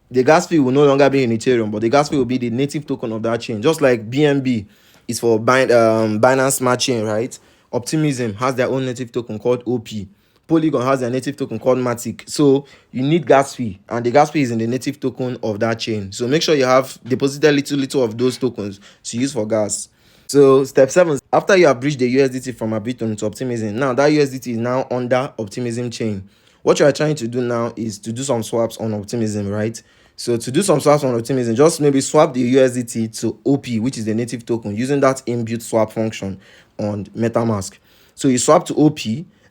the gas fee will no longer be in Ethereum, but the gas fee will be the native token of that chain. Just like BNB is for Binance Smart Chain, right? Optimism has their own native token called OP. Polygon has their native token called Matic. So you need gas fee, and the gas fee is in the native token of that chain. So make sure you have deposited little of those tokens to use for gas. So step 7, after you have bridged the USDT from Arbitrum to Optimism, now that USDT is now under Optimism chain. What you are trying to do now is to do some swaps on Optimism, right? So to do some swaps on Optimism, just maybe swap the USDT to OP, which is the native token, using that inbuilt swap function on MetaMask. So you swap to OP,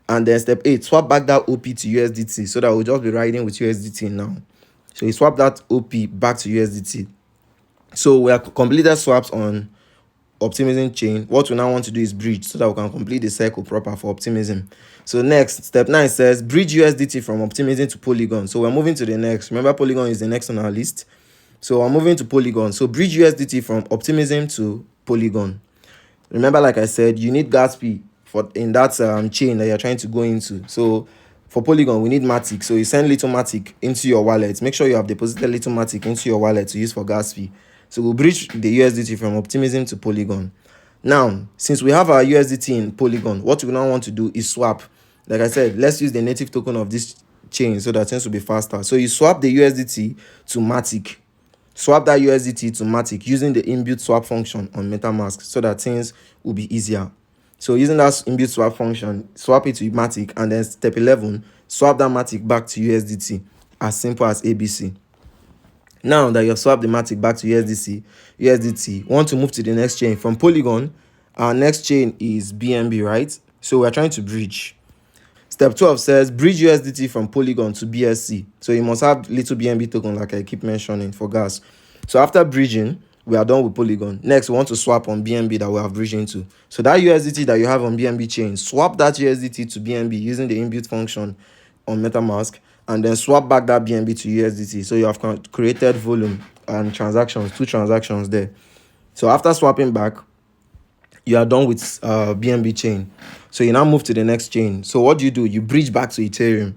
and then step 8, swap back that OP to USDT, so that we'll just be riding with USDT now. So you swap that OP back to USDT. So we have completed swaps on Optimism chain. What we now want to do is bridge, so that we can complete the cycle proper for Optimism. So next, step 9 says bridge USDT from Optimism to Polygon. So we're moving to the next. Remember, Polygon is the next on our list. So I'm moving to Polygon. So bridge USDT from Optimism to Polygon. Remember, like I said, you need gas fee for in that chain that you're trying to go into. So for Polygon, we need Matic. So you send little Matic into your wallet. Make sure you have deposited little Matic into your wallet to use for gas fee. So we'll bridge the USDT from Optimism to Polygon. Now, since we have our USDT in Polygon, what we now want to do is swap. Like I said, let's use the native token of this chain so that things will be faster. So you swap the USDT to Matic. Swap that USDT to Matic using the inbuilt swap function on MetaMask so that things will be easier. So using that inbuilt swap function, swap it to Matic, and then step 11, swap that Matic back to USDT. As simple as ABC. Now that you have swapped the Matic back to USDT, want to move to the next chain. From Polygon, our next chain is BNB, right? So we're trying to bridge. Step 12 says bridge USDT from Polygon to BSC. So you must have little BNB token like I keep mentioning for gas. So after bridging, we are done with Polygon. Next, we want to swap on BNB that we have bridged into. So that USDT that you have on BNB chain, swap that USDT to BNB using the inbuilt function on MetaMask, and then swap back that BNB to USDT. So you have created volume and transactions, 2 transactions there. So after swapping back, you are done with BNB chain. So you now move to the next chain. So what do? You bridge back to Ethereum.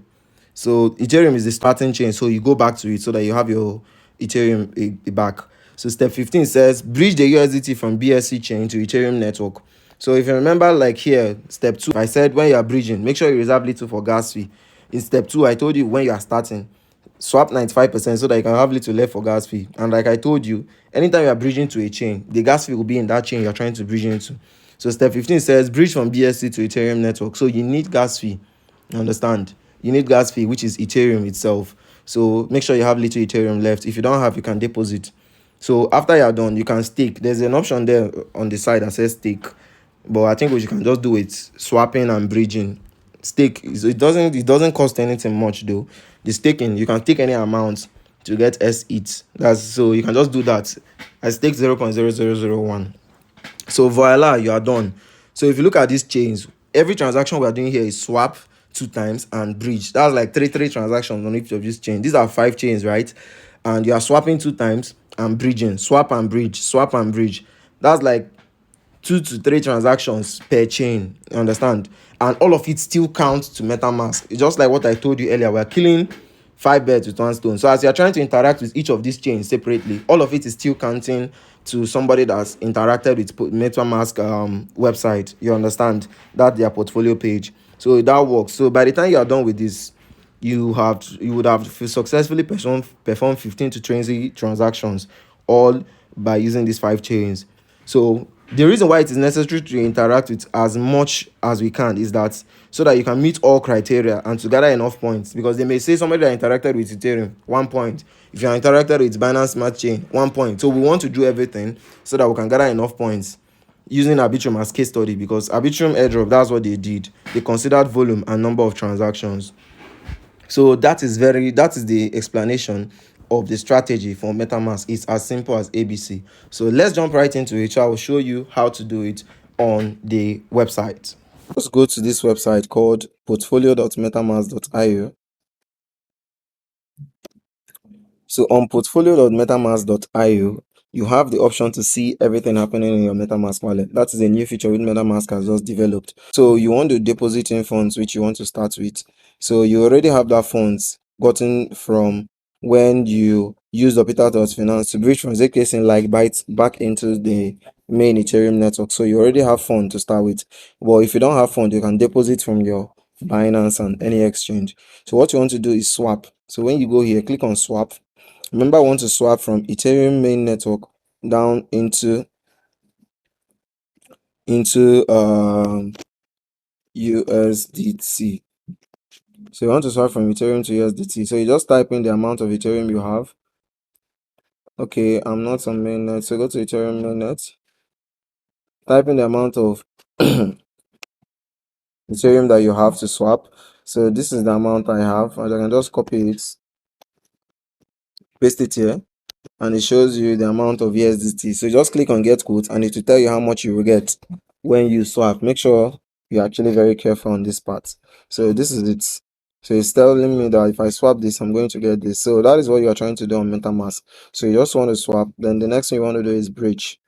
So Ethereum is the starting chain. So you go back to it so that you have your Ethereum back. So step 15 says bridge the USDT from BSC chain to Ethereum network. So if you remember, like here, step 2, I said when you are bridging, make sure you reserve little for gas fee. In step 2, I told you when you are starting, swap 95% so that you can have little left for gas fee. And like I told you, anytime you are bridging to a chain, the gas fee will be in that chain you're trying to bridge into. So step 15 says bridge from BSC to Ethereum network. So you need gas fee. Understand? You need gas fee, which is Ethereum itself. So make sure you have little Ethereum left. If you don't have, you can deposit. So after you're done, you can stake. There's an option there on the side that says stake, but I think what you can just do it swapping and bridging. Stake, it doesn't cost anything much though. The staking, you can take any amount to get SETH. That's so you can just do that. I stake 0.0001. So voila, you are done. So if you look at these chains, every transaction we are doing here is swap 2 times and bridge. That's like three transactions on each of these chains. These are 5 chains, right? And you are swapping 2 times and bridging. Swap and bridge, swap and bridge. That's like 2 to 3 transactions per chain. You understand? And all of it still counts to MetaMask. It's just like what I told you earlier. We're killing 5 birds with 1 stone. So as you're trying to interact with each of these chains separately, all of it is still counting to somebody that's interacted with MetaMask website. You understand? That their portfolio page. So that works. So by the time you are done with this, you would have successfully performed 15 to 20 transactions, all by using these 5 chains. So the reason why it is necessary to interact with as much as we can is that so that you can meet all criteria and to gather enough points, because they may say somebody that interacted with Ethereum 1 point, if you are interacted with Binance Smart Chain 1 point. So we want to do everything so that we can gather enough points using Arbitrum as case study, because Arbitrum airdrop, that's what they did. They considered volume and number of transactions. So that is the explanation of the strategy for MetaMask. It's as simple as ABC. So let's jump right into it. I will show you how to do it on the website. Let's go to this website called portfolio.metamask.io. So on portfolio.metamask.io, you have the option to see everything happening in your MetaMask wallet. That is a new feature which MetaMask has just developed. So you want to deposit in funds which you want to start with. So you already have that funds gotten from when you use Optimism to bridge from ZKSYNC like bytes back into the main Ethereum network. So you already have fund to start with. But if you don't have fund, you can deposit from your Binance and any exchange. So what you want to do is swap. So when you go here, click on swap. Remember, I want to swap from Ethereum main network down into USDT. So you want to swap from Ethereum to USDT. So you just type in the amount of Ethereum you have. Okay, I'm not on mainnet, so go to Ethereum mainnet. Type in the amount of Ethereum that you have to swap. So this is the amount I have, and I can just copy it, paste it here, and it shows you the amount of USDT. So just click on get quote and it will tell you how much you will get when you swap. Make sure you're actually very careful on this part. So this is it. So it's telling me that if I swap this, I'm going to get this. So that is what you are trying to do on MetaMask. So you just want to swap. Then the next thing you want to do is bridge.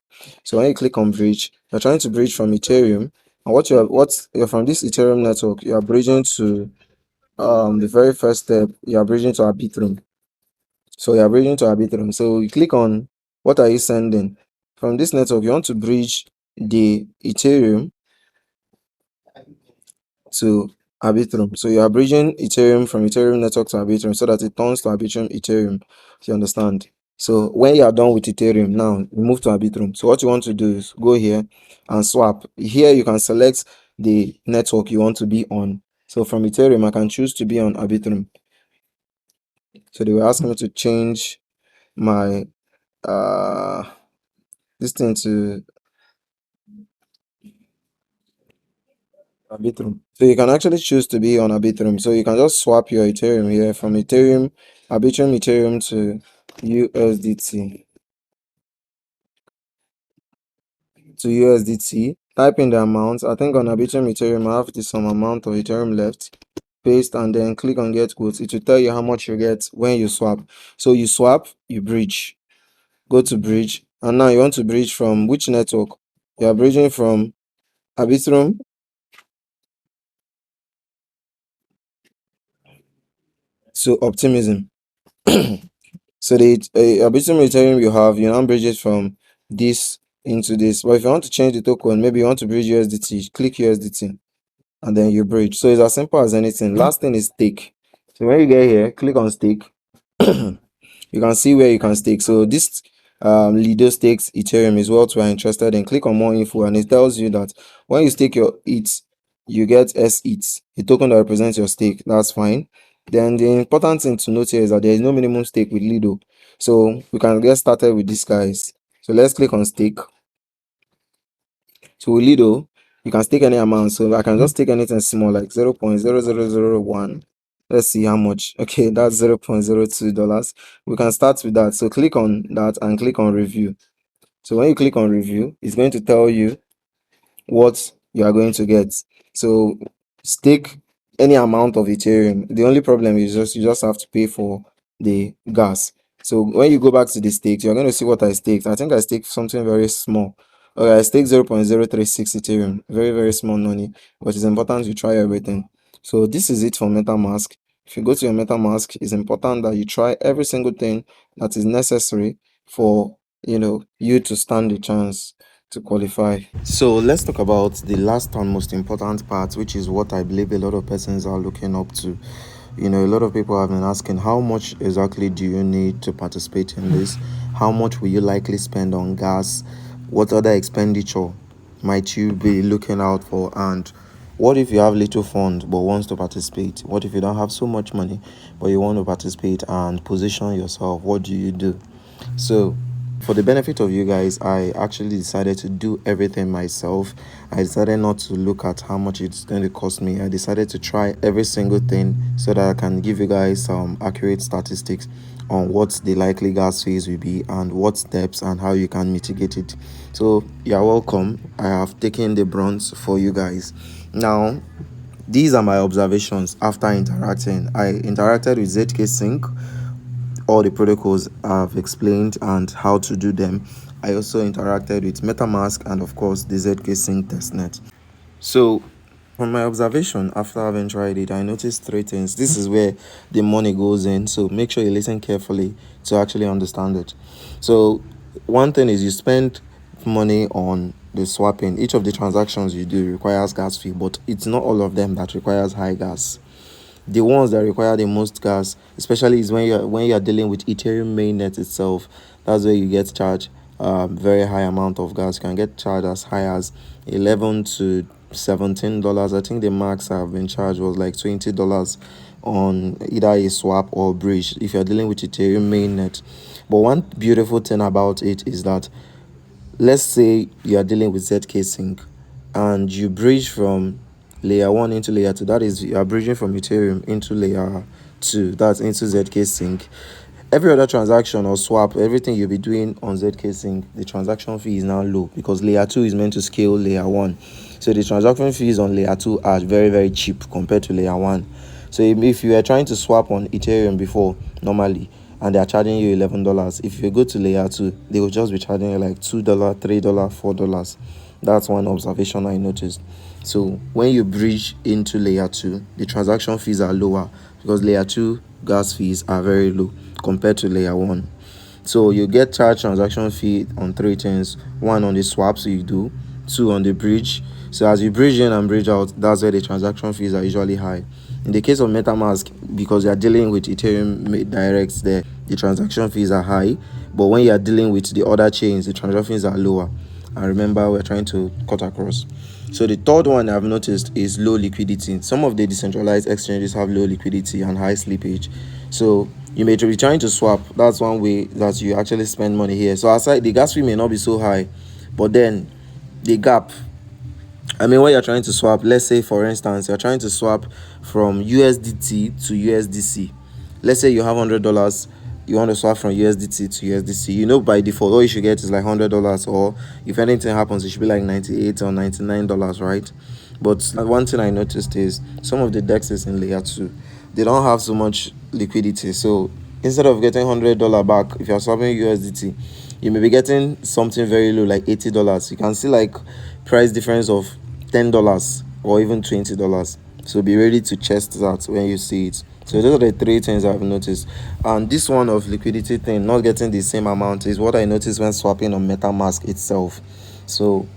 So when you click on bridge, you're trying to bridge from Ethereum. And you're from this Ethereum network, you are bridging to the very first step, you are bridging to Arbitrum. So you are bridging to Arbitrum. So you click on what are you sending? From this network, you want to bridge the Ethereum to Arbitrum. So you are bridging Ethereum from Ethereum network to Arbitrum so that it turns to Arbitrum Ethereum. Do you understand? So when you are done with Ethereum, now you move to Arbitrum. So what you want to do is go here and swap. Here you can select the network you want to be on. So from Ethereum, I can choose to be on Arbitrum. So they were asking me to change my this thing to Arbitrum. So you can actually choose to be on Arbitrum. So you can just swap your Ethereum here from Ethereum, Arbitrum Ethereum to USDT. Type in the amount. I think on Arbitrum Ethereum, I have some amount of Ethereum left. Paste and then click on get quotes. It will tell you how much you get when you swap. So you swap, you bridge. Go to bridge. And now you want to bridge from which network? You are bridging from Arbitrum to Optimism. So the Arbitrum Ethereum you now bridge it from this into this. But if you want to change the token, maybe you want to bridge USDT, click USDT and then you bridge. So it's as simple as anything. Last thing is stake. So when you get here, click on stake. You can see where you can stake. So this Lido stakes Ethereum is what we're interested in. Click on more info and it tells you that when you stake your ETH, you get SETH, a token that represents your stake. That's fine. Then the important thing to note here is that there is no minimum stake with Lido. So we can get started with these guys. So let's click on stake. So with Lido, you can stake any amount. So I can just take anything small like 0.0001. Let's see how much. Okay, that's $0.02. We can start with that. So click on that and click on review. So when you click on review, it's going to tell you what you are going to get. So stake any amount of Ethereum. The only problem is you just have to pay for the gas. So when you go back to the stakes, you're going to see what I staked. I think I staked something very small. Okay, I staked 0.036 Ethereum. Very, very small money, but it's important you try everything. So this is it for MetaMask. If you go to your MetaMask, it's important that you try every single thing that is necessary for you to stand the chance to qualify. So let's talk about the last and most important part, which is what I believe a lot of persons are looking up to. A lot of people have been asking, how much exactly do you need to participate in this? How much will you likely spend on gas? What other expenditure might you be looking out for? And what if you have little funds but wants to participate? What if you don't have so much money but you want to participate and position yourself? What do you do? So for the benefit of you guys, I actually decided to do everything myself. I decided not to look at how much it's going to cost me. I decided to try every single thing so that I can give you guys some accurate statistics on what the likely gas fees will be and what steps and how you can mitigate it. So you're welcome. I have taken the brunt for you guys. Now, these are my observations after interacting. I interacted with ZKSync, all the protocols I've explained and how to do them. I also interacted with MetaMask and of course the ZKSync Testnet. So from my observation after having tried it, I noticed three things. This is where the money goes in, so make sure you listen carefully to actually understand it. So one thing is you spend money on the swapping. Each of the transactions you do requires gas fee, but it's not all of them that requires high gas. The ones that require the most gas, especially, is when you're dealing with Ethereum mainnet itself. That's where you get charged very high amount of gas. You can get charged as high as $11 to $17. I think the max I've been charged was like $20 on either a swap or bridge if you're dealing with Ethereum mainnet. But one beautiful thing about it is that, let's say you are dealing with ZKSync and you bridge from layer 1 into layer 2, that is, you are bridging from Ethereum into layer 2, that's into ZKSync. Every other transaction or swap, everything you'll be doing on ZKSync, the transaction fee is now low because layer 2 is meant to scale layer 1. So the transaction fees on layer 2 are very, very cheap compared to layer 1. So if you are trying to swap on Ethereum before normally, and they are charging you $11, if you go to layer 2, they will just be charging you like $2, $3, $4. That's one observation I noticed. So when you bridge into layer 2, the transaction fees are lower because layer 2 gas fees are very low compared to layer 1. So you get charged transaction fee on 3 things: one, on the swaps you do; two, on the bridge. So as you bridge in and bridge out, that's where the transaction fees are usually high. In the case of MetaMask, because you are dealing with Ethereum directs, there the transaction fees are high, but when you are dealing with the other chains, the transaction fees are lower. And remember, we're trying to cut across. So the third one I've noticed is low liquidity. Some of the decentralized exchanges have low liquidity and high slippage. So you may be trying to swap. That's one way that you actually spend money here. So aside, the gas fee may not be so high, but then the gap, I mean, when you're trying to swap, let's say for instance you're trying to swap from USDT to USDC. Let's say you have $100, you want to swap from USDT to USDC. You know, by default all you should get is like $100, or if anything happens it should be like $98 or $99, right? But one thing I noticed is some of the dexes in layer 2, they don't have so much liquidity. So instead of getting $100 back, if you're swapping USDT, you may be getting something very low like $80. You can see like price difference of $10 or even $20. So be ready to chest that when you see it. So those are the 3 things I've noticed. And this one of liquidity thing, not getting the same amount, is what I noticed when swapping on MetaMask itself. So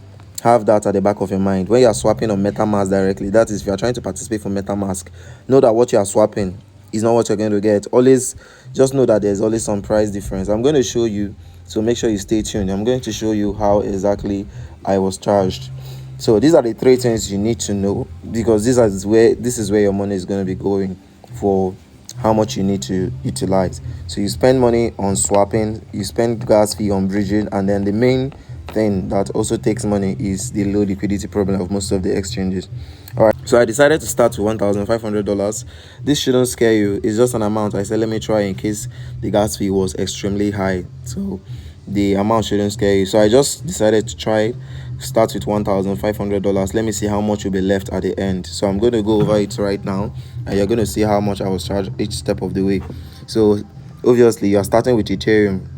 have that at the back of your mind when you are swapping on MetaMask directly. That is, if you are trying to participate from MetaMask, know that what you are swapping is not what you're going to get. Always just know that there's always some price difference. I'm going to show you, so make sure you stay tuned. I'm going to show you how exactly I was charged. So these are the 3 things you need to know, because this is where your money is going to be going for how much you need to utilize. So you spend money on swapping, you spend gas fee on bridging, and then the main thing that also takes money is the low liquidity problem of most of the exchanges. All right, so I decided to start with $1,500. This shouldn't scare you. It's just an amount. I said let me try in case the gas fee was extremely high, so the amount shouldn't scare you. So I just decided to try it. Start with $1,500. Let me see how much will be left at the end. So I'm going to go over it right now, and you're going to see how much I was charged each step of the way. So obviously you are starting with Ethereum.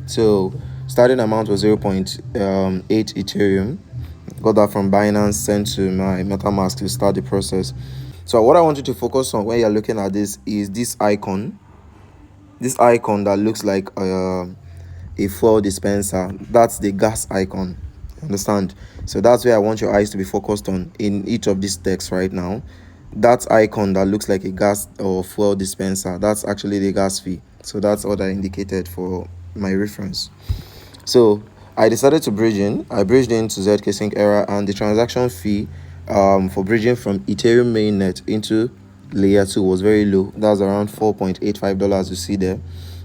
So starting amount was 0.8 Ethereum. Got that from Binance, sent to my MetaMask to start the process. So what I want you to focus on when you're looking at this is this icon that looks like a fuel dispenser. That's the gas icon. Understand? So that's where I want your eyes to be focused on in each of these texts right now. That icon that looks like a gas or fuel dispenser, that's actually the gas fee. So that's what I indicated for my reference. So I decided to bridge in. I bridged into ZKSync era, and the transaction fee for bridging from Ethereum mainnet into layer 2 was very low. That was around $4.85 you see there.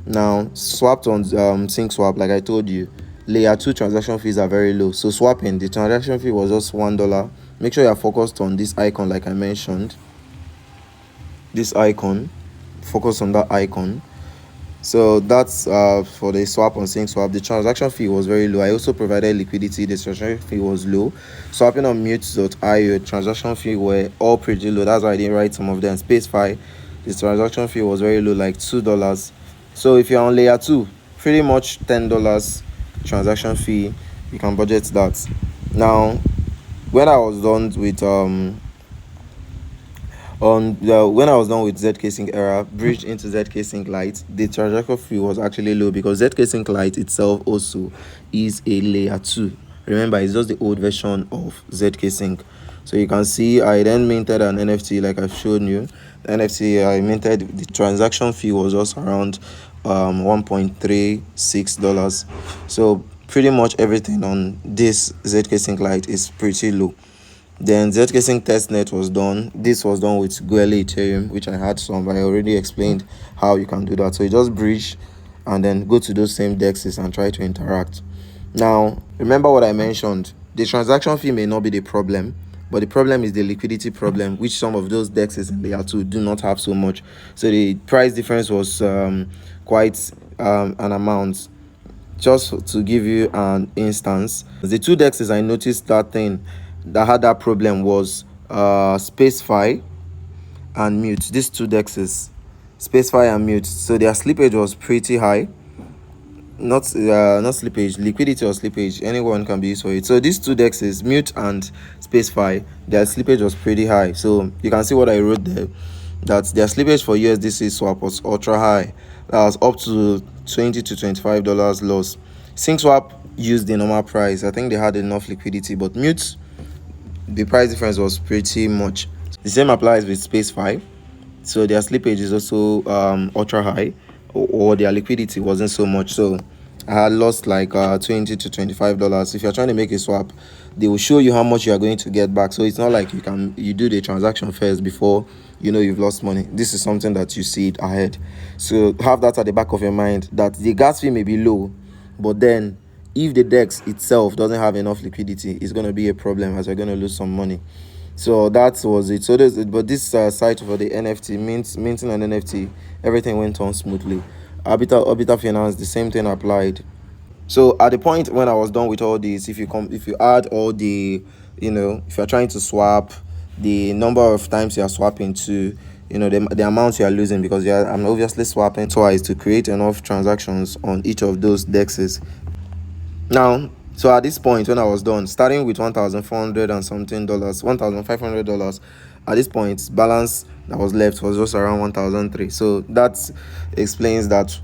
Now swapped on sync swap, like I told you, layer 2 transaction fees are very low. So swapping, the transaction fee was just $1. Make sure you are focused on this icon, like I mentioned. This icon, focus on that icon. So that's for the swap on sync swap. The transaction fee was very low. I also provided liquidity. The transaction fee was low. Swapping on mute.io, transaction fee were all pretty low. That's why I didn't write some of them. Spacefy, the transaction fee was very low, like $2. So if you're on layer 2, pretty much $10 transaction fee, you can budget that. Now when I was done with when I was done with ZKSync era, bridged into ZKSync Lite, the transaction fee was actually low because ZKSync Lite itself also is a layer 2. Remember, it's just the old version of ZKSync. So you can see I then minted an NFT like I've shown you. The NFT I minted, the transaction fee was just around $1.36. So pretty much everything on this ZKSync Lite is pretty low. Then ZKSync Testnet was done. This was done with Guele Ethereum, which I had some, but I already explained how you can do that. So you just bridge and then go to those same dexes and try to interact. Now remember what I mentioned, the transaction fee may not be the problem, but the problem is the liquidity problem, which some of those dexes in layer 2 do not have so much. So the price difference was quite an amount. Just to give you an instance, the 2 dexes I noticed that thing that had that problem was Spacefy and Mute. These two dexes, Spacefy and Mute. So their slippage was pretty high. Not slippage, liquidity or slippage, anyone can be used for it. So these two dexes, Mute and Spacefy, their slippage was pretty high. So you can see what I wrote there, that their slippage for USDC swap was ultra high. That was up to $20 to $25 loss. Sync swap used the normal price. I think they had enough liquidity, but Mute, the price difference was pretty much. The same applies with Spacefy. So their slippage is also ultra high, or their liquidity wasn't so much. So I had lost like $20 to $25. If you're trying to make a swap, they will show you how much you are going to get back. So it's not like you do the transaction first before you know you've lost money. This is something that you see it ahead. So have that at the back of your mind, that the gas fee may be low, but then if the DEX itself doesn't have enough liquidity, it's going to be a problem, as you're going to lose some money. So that was it. So but this site for the NFT, minting an NFT, everything went on smoothly. Arbitrum Finance, the same thing applied. So at the point when I was done with all this, if you add all the, if you're trying to swap, the number of times you are swapping to, the amount you are losing, because I'm obviously swapping twice to create enough transactions on each of those dexes. Now, so at this point when I was done, starting with $1,400 and something dollars, $1,500, at this point balance that was left was just around $1,003. So that explains that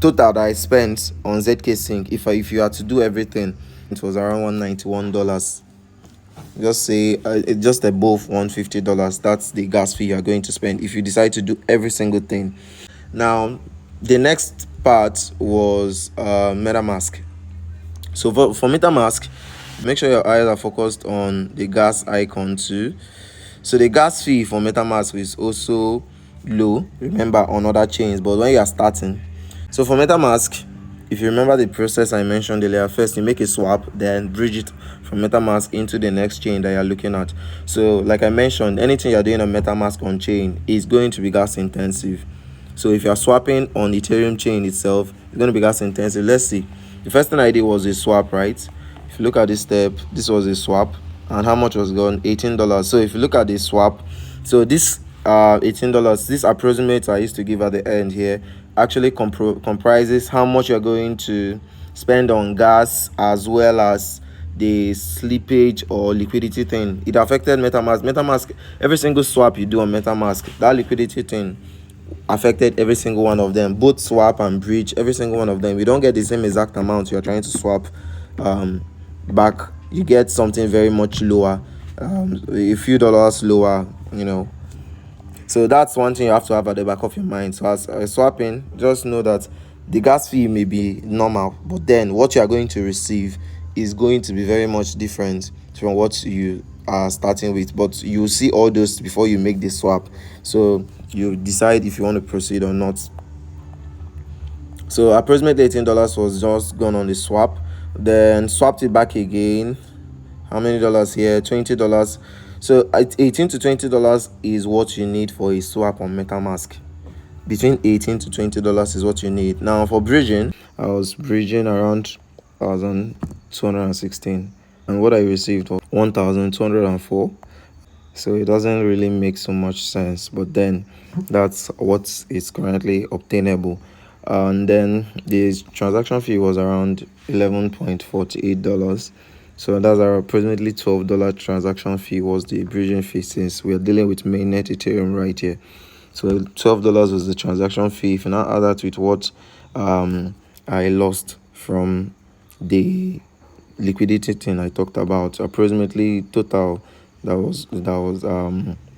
total that I spent on ZKSync, if you had to do everything, it was around $191. Just say just above $150. That's the gas fee you are going to spend if you decide to do every single thing. Now, the next part was MetaMask. So for MetaMask, make sure your eyes are focused on the gas icon too. So the gas fee for MetaMask is also low, remember, on other chains, but when you are starting. So for MetaMask, if you remember the process I mentioned earlier, first you make a swap, then bridge it from MetaMask into the next chain that you're looking at. So like I mentioned, anything you're doing on MetaMask on chain is going to be gas intensive. So if you're swapping on Ethereum chain itself, it's going to be gas intensive. Let's see. The first thing I did was a swap, right? If you look at this step, this was a swap, and how much was gone? $18. So if you look at the swap, so this $18, this approximate I used to give at the end here, actually comprises how much you're going to spend on gas, as well as the slippage or liquidity thing. It affected MetaMask. Every single swap you do on MetaMask, that liquidity thing affected every single one of them, both swap and bridge, every single one of them. You don't get the same exact amount you're trying to swap back. You get something very much lower, a few dollars lower, So that's one thing you have to have at the back of your mind. So as swapping, just know that the gas fee may be normal, but then what you are going to receive is going to be very much different from what you are starting with. But you see all those before you make the swap, so you decide if you want to proceed or not. So approximately $18 was just gone on the swap, then swapped it back again. How many dollars here? $20. So $18 to $20 is what you need for a swap on MetaMask. Between $18 to $20 is what you need. Now for bridging, I was bridging around 1,216, and what I received was 1,204. So it doesn't really make so much sense, but then that's what is currently obtainable. And then the transaction fee was around $11.48. So that's our approximately $12 transaction fee was the bridging fee, since we're dealing with mainnet Ethereum right here. So $12 was the transaction fee. If you now add that with what I lost from the liquidity thing I talked about, approximately total that was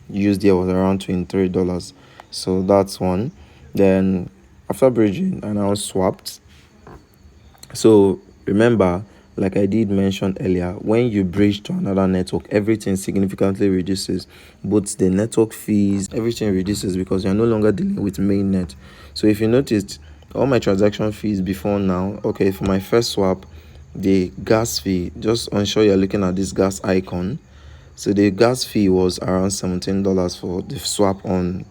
used here was around $23. So that's one. Then after bridging, I now swapped. So remember, like I did mention earlier, when you bridge to another network, everything significantly reduces. Both the network fees, everything reduces, because you're no longer dealing with mainnet. So if you noticed, all my transaction fees before now, okay, for my first swap, the gas fee, just ensure you're looking at this gas icon. So the gas fee was around $17 for the swap on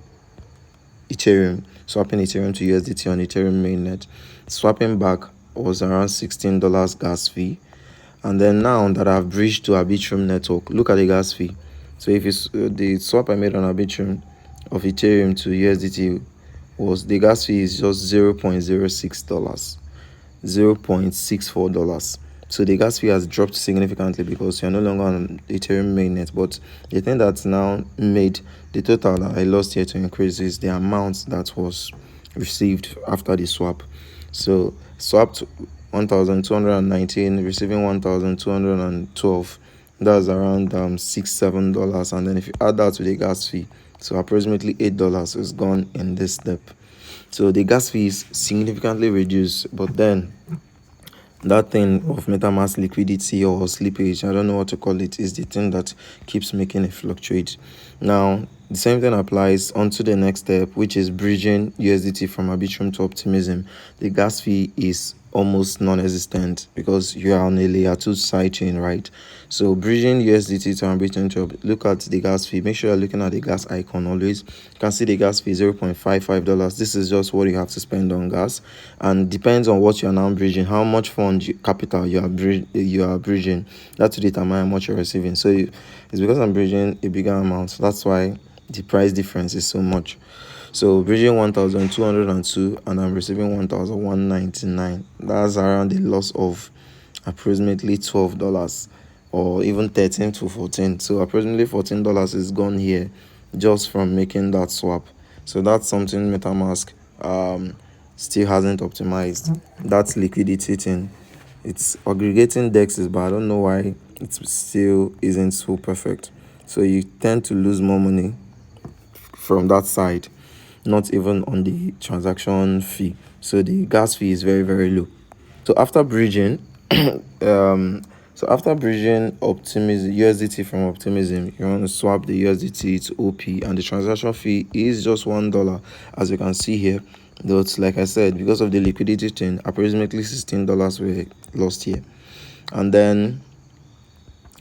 Ethereum, swapping Ethereum to USDT on Ethereum mainnet. Swapping back was around $16 gas fee. And then now that I've bridged to Arbitrum network, look at the gas fee. So if it's the swap I made on Arbitrum of Ethereum to USDT was the gas fee is just $0.06, $0.64. So the gas fee has dropped significantly because you're no longer on Ethereum mainnet. But the thing that's now made the total that I lost here to increase is the amount that was received after the swap. So swapped 1,219, receiving 1,212. That's around $6-7. And then if you add that to the gas fee, so approximately $8 is gone in this step. So the gas fee is significantly reduced, but then that thing of MetaMask liquidity or slippage, I don't know what to call it, is the thing that keeps making it fluctuate. Now, the same thing applies onto the next step, which is bridging USDT from Arbitrum to Optimism. The gas fee is almost non-existent because you are on a layer 2 sidechain, right? So bridging USDT to Arbitrum to look at the gas fee. Make sure you're looking at the gas icon always. You can see the gas fee $0.55. This is just what you have to spend on gas, and depends on what you're now bridging, how much capital you are bridging. That will determine how much you're receiving. So it's because I'm bridging a bigger amount. That's why the price difference is so much. So bridging 1,202 and I'm receiving 1,199. That's around a loss of approximately $12 or even 13 to 14. So approximately $14 is gone here just from making that swap. So that's something MetaMask still hasn't optimized. That's liquidity thing. It's aggregating dexes, but I don't know why it still isn't so perfect. So you tend to lose more money from that side, not even on the transaction fee. So the gas fee is very, very low. So after bridging after bridging Optimism USDT from Optimism, you want to swap the USDT to OP, and the transaction fee is just $1, as you can see here. Though, like I said, because of the liquidity chain, approximately $16 were lost here. And then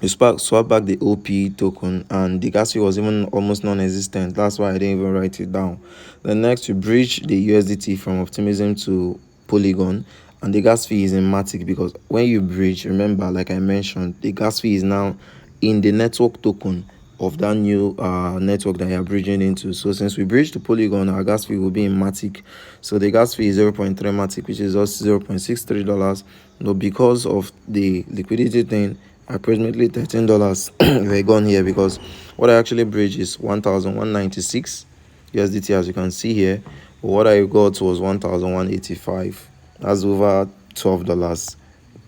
you swap back the OP token, and the gas fee was even almost non-existent. That's why I didn't even write it down. Then next, you bridge the USDT from Optimism to Polygon, and the gas fee is in Matic, because when you bridge, remember, like I mentioned, the gas fee is now in the network token of that new network that you're bridging into. So since we bridge to Polygon, our gas fee will be in Matic. So the gas fee is 0.3 Matic, which is just $0.63. But because of the liquidity thing, approximately $13 were gone here, because what I actually bridge is 1,196 USDT, as you can see here. But what I got was 1,185. That's over $12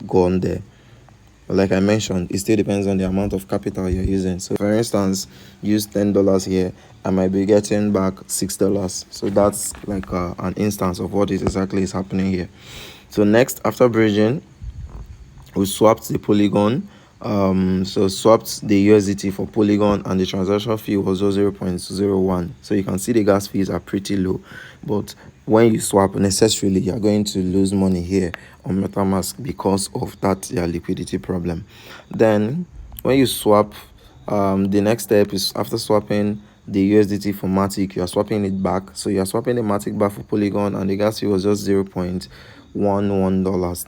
gone there. But like I mentioned, it still depends on the amount of capital you're using. So for instance, use $10 here, I might be getting back $6. So that's like an instance of what exactly is happening here. So next, after bridging, we swapped the Polygon. So swapped the USDT for Polygon, and the transaction fee was 0.01. So you can see the gas fees are pretty low, but when you swap, necessarily you're going to lose money here on MetaMask because of that their liquidity problem. Then when you swap, the next step is, after swapping the USDT for Matic, you are swapping it back. So you are swapping the Matic back for Polygon, and the gas fee was just $0.11.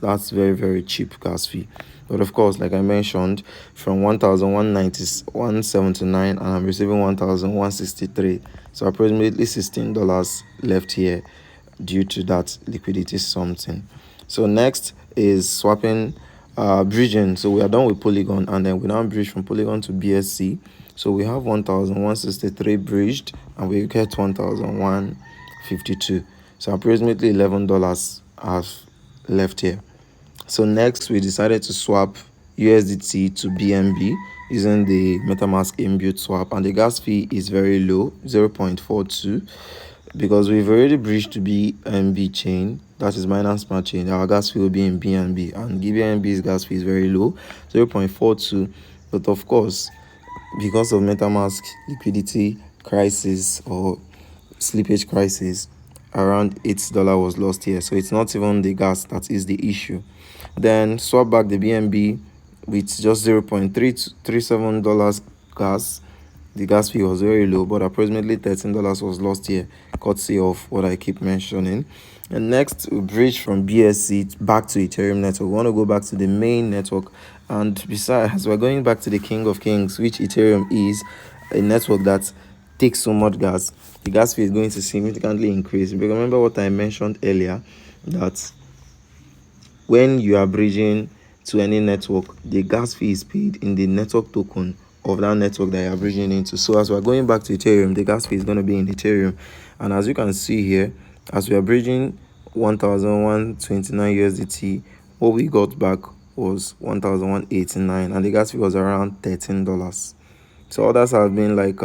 That's very, very cheap gas fee. But of course, like I mentioned, from 1,179 and I'm receiving 1,163. So approximately $16 left here due to that liquidity something. So next is swapping, bridging. So we are done with Polygon, and then we now bridge from Polygon to BSC. So we have 1,163 bridged, and we get 1,152. So approximately $11 have left here. So next, we decided to swap USDT to BNB using the MetaMask inbuilt swap, and the gas fee is very low, 0.42, because we've already bridged to BNB Chain, that is Binance Smart Chain. Our gas fee will be in BNB, and BNB's gas fee is very low, 0.42. But of course, because of MetaMask liquidity crisis or slippage crisis, around $8 was lost here. So it's not even the gas that is the issue. Then swap back the BNB with just $0.37 gas. The gas fee was very low, but approximately $13 was lost here, courtesy of what I keep mentioning. And next, we bridge from BSC back to Ethereum network. We want to go back to the main network, and besides, we're going back to the King of Kings, which Ethereum is, a network that takes so much gas, the gas fee is going to significantly increase. But remember what I mentioned earlier, that when you are bridging to any network, the gas fee is paid in the network token of that network that you are bridging into. So as we're going back to Ethereum, the gas fee is going to be in Ethereum. And as you can see here, as we are bridging 1,129 USDT, what we got back was 1,189, and the gas fee was around $13. So others have been like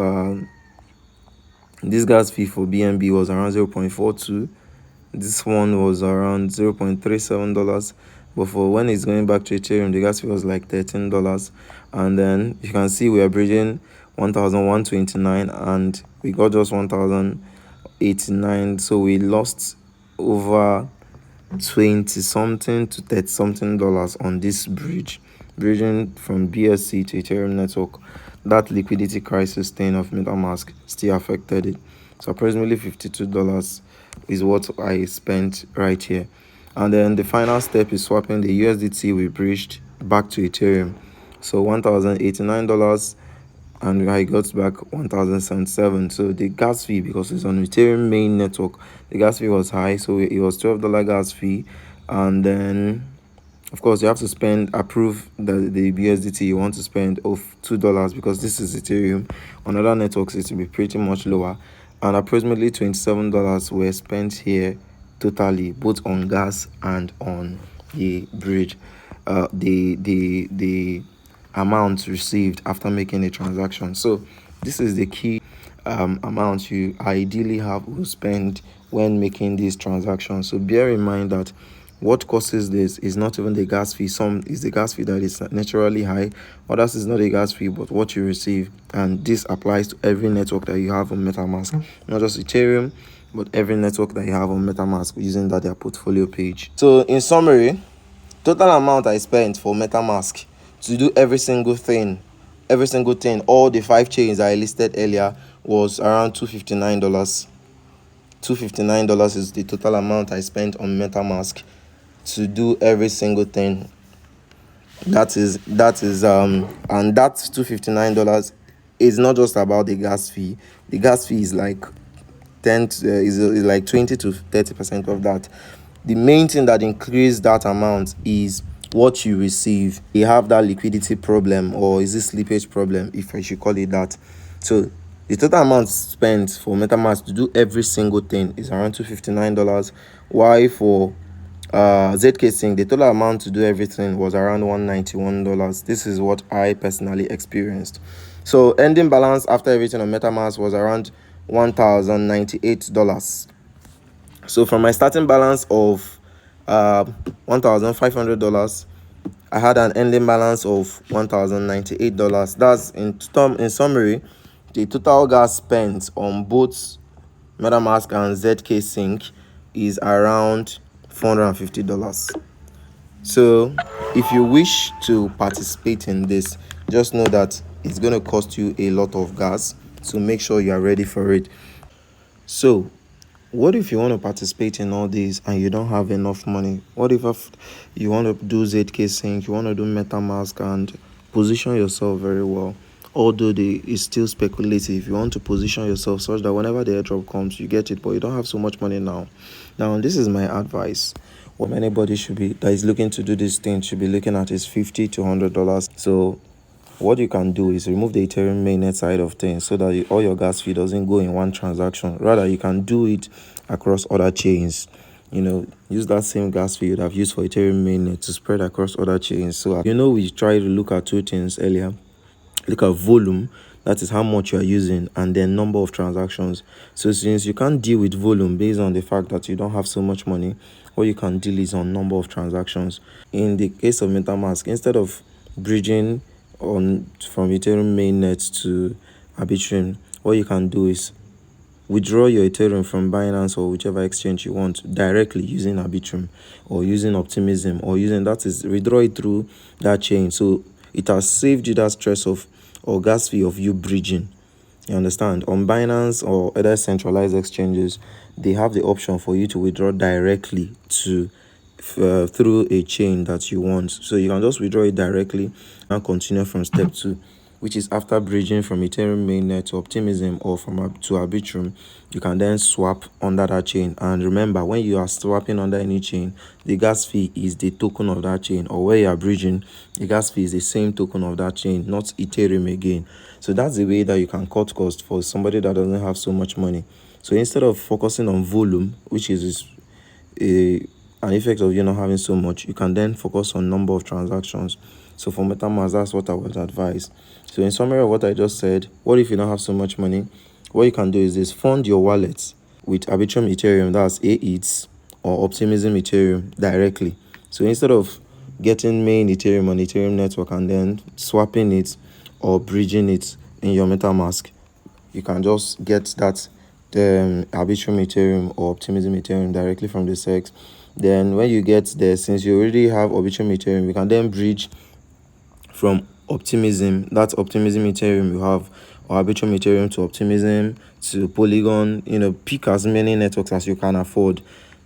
this gas fee for BNB was around 0.42. This one was around $0.37, but for when it's going back to Ethereum, the gas fee was like $13. And then you can see we are bridging 1,129 and we got just 1,089, so we lost over 20 something to 30 something dollars on this bridging from BSC to Ethereum network. That liquidity crisis thing of MetaMask still affected it. So approximately $52 is what I spent right here. And then the final step is swapping the USDT we bridged back to Ethereum. So $1,089, and I got back 1,077. So the gas fee, because it's on Ethereum main network, the gas fee was high, so it was $12 gas fee. And then of course you have to approve the USDT you want to spend of $2, because this is Ethereum. On other networks it will be pretty much lower. And approximately $27 were spent here totally, both on gas and on the bridge. The amount received after making a transaction. So this is the key amount you ideally have to spend when making these transactions. So bear in mind that what causes this is not even the gas fee. Some is the gas fee that is naturally high, others is not a gas fee but what you receive. And this applies to every network that you have on MetaMask, not just Ethereum, but every network that you have on MetaMask using their portfolio page. So in summary, total amount I spent for MetaMask to do every single thing, all the 5 chains I listed earlier, was around $259. $259 is the total amount I spent on MetaMask to do every single thing. That is and that $259 is not just about the gas fee. The gas fee is like is like 20 to 30% of that. The main thing that increased that amount is what you receive. You have that liquidity problem, or is this slippage problem, if I should call it that. So the total amount spent for MetaMask to do every single thing is around $259. Why for ZKSync, the total amount to do everything was around $191. This is what I personally experienced. So ending balance after everything on MetaMask was around $1,098. So from my starting balance of $1,500, I had an ending balance of $1,098. That's in summary, the total gas spent on both MetaMask and ZKSync is around $450. So if you wish to participate in this, just know that it's going to cost you a lot of gas, so make sure you are ready for it. So what if you want to participate in all these and you don't have enough money? What if you want to do ZKSync, you want to do MetaMask and position yourself very well? Although it's still speculative, you want to position yourself such that whenever the airdrop comes, you get it, but you don't have so much money now. Now, this is my advice. What anybody that is looking to do this thing should be looking at is $50 to $100. So what you can do is remove the Ethereum mainnet side of things so that all your gas fee doesn't go in one transaction. Rather, you can do it across other chains. Use that same gas fee you'd have used for Ethereum mainnet to spread across other chains. So we tried to look at 2 things earlier. Look at volume, that is how much you are using, and then number of transactions. So since you can't deal with volume based on the fact that you don't have so much money, what you can deal is on number of transactions. In the case of MetaMask, instead of bridging from Ethereum mainnet to Arbitrum, what you can do is withdraw your Ethereum from Binance or whichever exchange you want directly using Arbitrum or using Optimism, or withdraw it through that chain. So it has saved you that stress or gas fee of you bridging. You understand? On Binance or other centralized exchanges, they have the option for you to withdraw directly through a chain that you want. So you can just withdraw it directly and continue from step 2. which is after bridging from Ethereum Mainnet to Optimism or to Arbitrum, you can then swap under that chain. And remember, when you are swapping under any chain, the gas fee is the token of that chain, or where you are bridging, the gas fee is the same token of that chain, not Ethereum again. So that's the way that you can cut cost for somebody that doesn't have so much money. So instead of focusing on volume, which is an effect of you not having so much, you can then focus on number of transactions. So for MetaMask, that's what I would advise. So in summary of what I just said, what if you don't have so much money? What you can do is this: fund your wallet with Arbitrum Ethereum, that's AETH, or Optimism Ethereum directly. So instead of getting main Ethereum on Ethereum network and then swapping it or bridging it in your MetaMask, you can just get that Arbitrum Ethereum or Optimism Ethereum directly from the SEX. Then when you get there, since you already have Arbitrum Ethereum, you can then bridge from Optimism, that's Optimism Ethereum you have, or Arbitrum Ethereum to Optimism to Polygon. Pick as many networks as you can afford.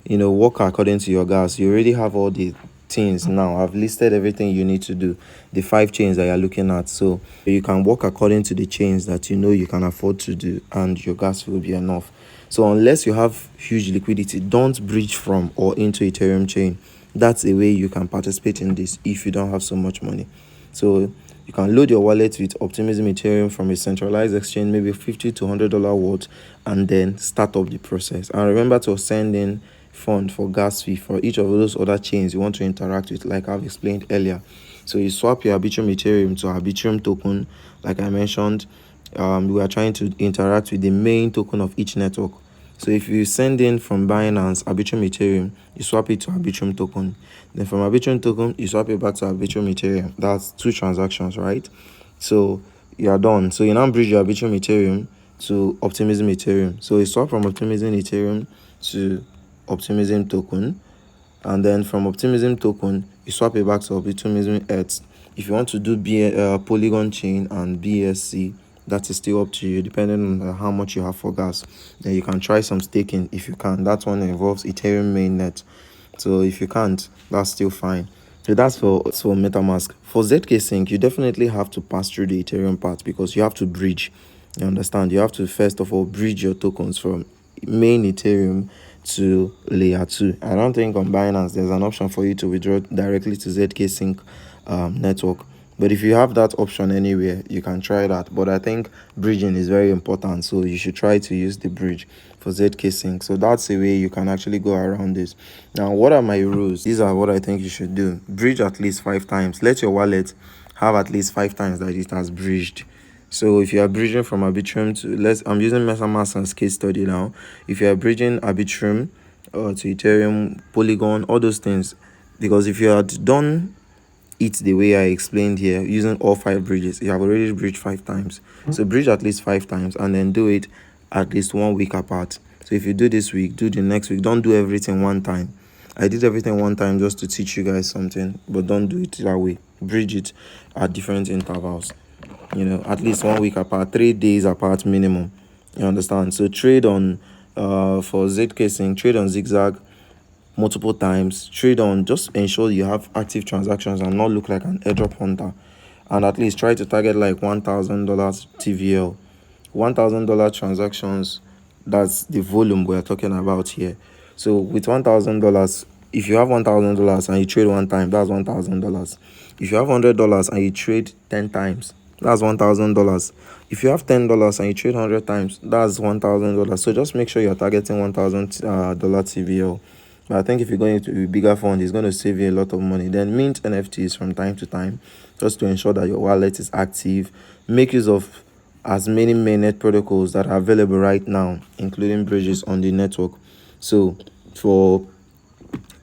Work according to your gas. You already have all the things now. I've listed everything you need to do, the 5 chains that you're looking at. So you can work according to the chains that you can afford to do, and your gas will be enough. So unless you have huge liquidity, don't bridge from or into Ethereum chain. That's a way you can participate in this if you don't have so much money. So you can load your wallet with Optimism Ethereum from a centralized exchange, maybe $50 to $100 worth, and then start up the process. And remember to send in fund for gas fee for each of those other chains you want to interact with, like I've explained earlier. So you swap your Arbitrum Ethereum to Arbitrum token, like I mentioned. We are trying to interact with the main token of each network. So if you send in from Binance Arbitrum Ethereum, you swap it to Arbitrum token. Then from Arbitrum token, you swap it back to Arbitrum Ethereum. That's 2 transactions, right? So you are done. So you now bridge your Arbitrum Ethereum to Optimism Ethereum. So you swap from Optimism Ethereum to Optimism token, and then from Optimism token, you swap it back to Optimism ETH. If you want to do Polygon chain and BSC, that is still up to you, depending on how much you have for gas. Then you can try some staking if you can. That one involves Ethereum mainnet. So if you can't, that's still fine. So that's for MetaMask. For ZKSync, you definitely have to pass through the Ethereum part, because you have to bridge. You understand? You have to first of all bridge your tokens from main Ethereum to layer 2. I don't think on Binance there's an option for you to withdraw directly to ZKSync network. But if you have that option anywhere, you can try that. But I think bridging is very important, so you should try to use the bridge for ZKSync. So that's a way you can actually go around this. Now, what are my rules? These are what I think you should do. Bridge at least 5 times. Let your wallet have at least 5 times that it has bridged. So if you are bridging from Arbitrum to, I'm using MetaMask as case study now. If you are bridging Arbitrum to Ethereum, Polygon, all those things, because if you had done it the way I explained here, using all 5 bridges, you have already bridged 5 times. So bridge at least 5 times, and then do it at least 1 week apart. So if you do this week, do the next week. Don't do everything one time. I did everything one time just to teach you guys something, but don't do it that way. Bridge it at different intervals, at least 1 week apart, 3 days apart minimum. You understand? So trade on for ZKSync, trade on Zigzag multiple times. Trade on, just ensure you have active transactions and not look like an airdrop hunter. And at least try to target like $1,000 TVL. $1,000 transactions, that's the volume we're talking about here. So with $1,000, if you have $1,000 and you trade 1 time, that's $1,000. If you have $100 and you trade 10 times, that's $1,000. If you have $10 and you trade 100 times, that's $1,000. So just make sure you're targeting $1,000 TVL. But I think if you're going to a bigger fund, it's going to save you a lot of money. Then mint NFTs from time to time, just to ensure that your wallet is active. Make use of as many mainnet protocols that are available right now, including bridges on the network. So for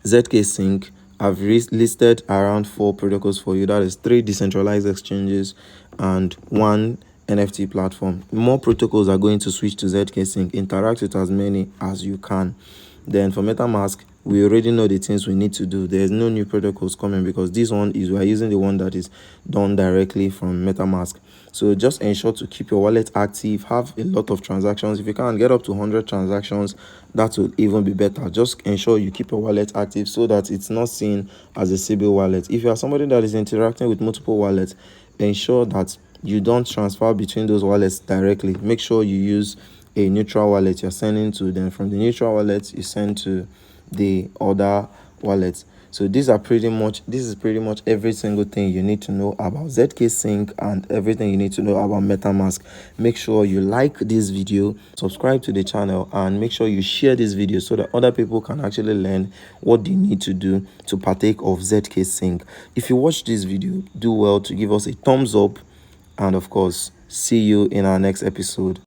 ZKSync, I've listed around 4 protocols for you. That is 3 decentralized exchanges and 1 NFT platform. More protocols are going to switch to ZKSync. Interact with as many as you can. Then for MetaMask, we already know the things we need to do. There's no new protocols coming, because this one is, we're using the one that is done directly from MetaMask. So just ensure to keep your wallet active, have a lot of transactions. If you can get up to 100 transactions, that will even be better. Just ensure you keep your wallet active so that it's not seen as a single wallet. If you are somebody that is interacting with multiple wallets, ensure that you don't transfer between those wallets directly. Make sure you use a neutral wallet you're sending to. Then from the neutral wallet you send to the other wallet. So this is pretty much every single thing you need to know about ZKSync and everything you need to know about MetaMask. Make sure you like this video, subscribe to the channel, and make sure you share this video so that other people can actually learn what they need to do to partake of ZKSync. If you watch this video, do well to give us a thumbs up, and of course, see you in our next episode.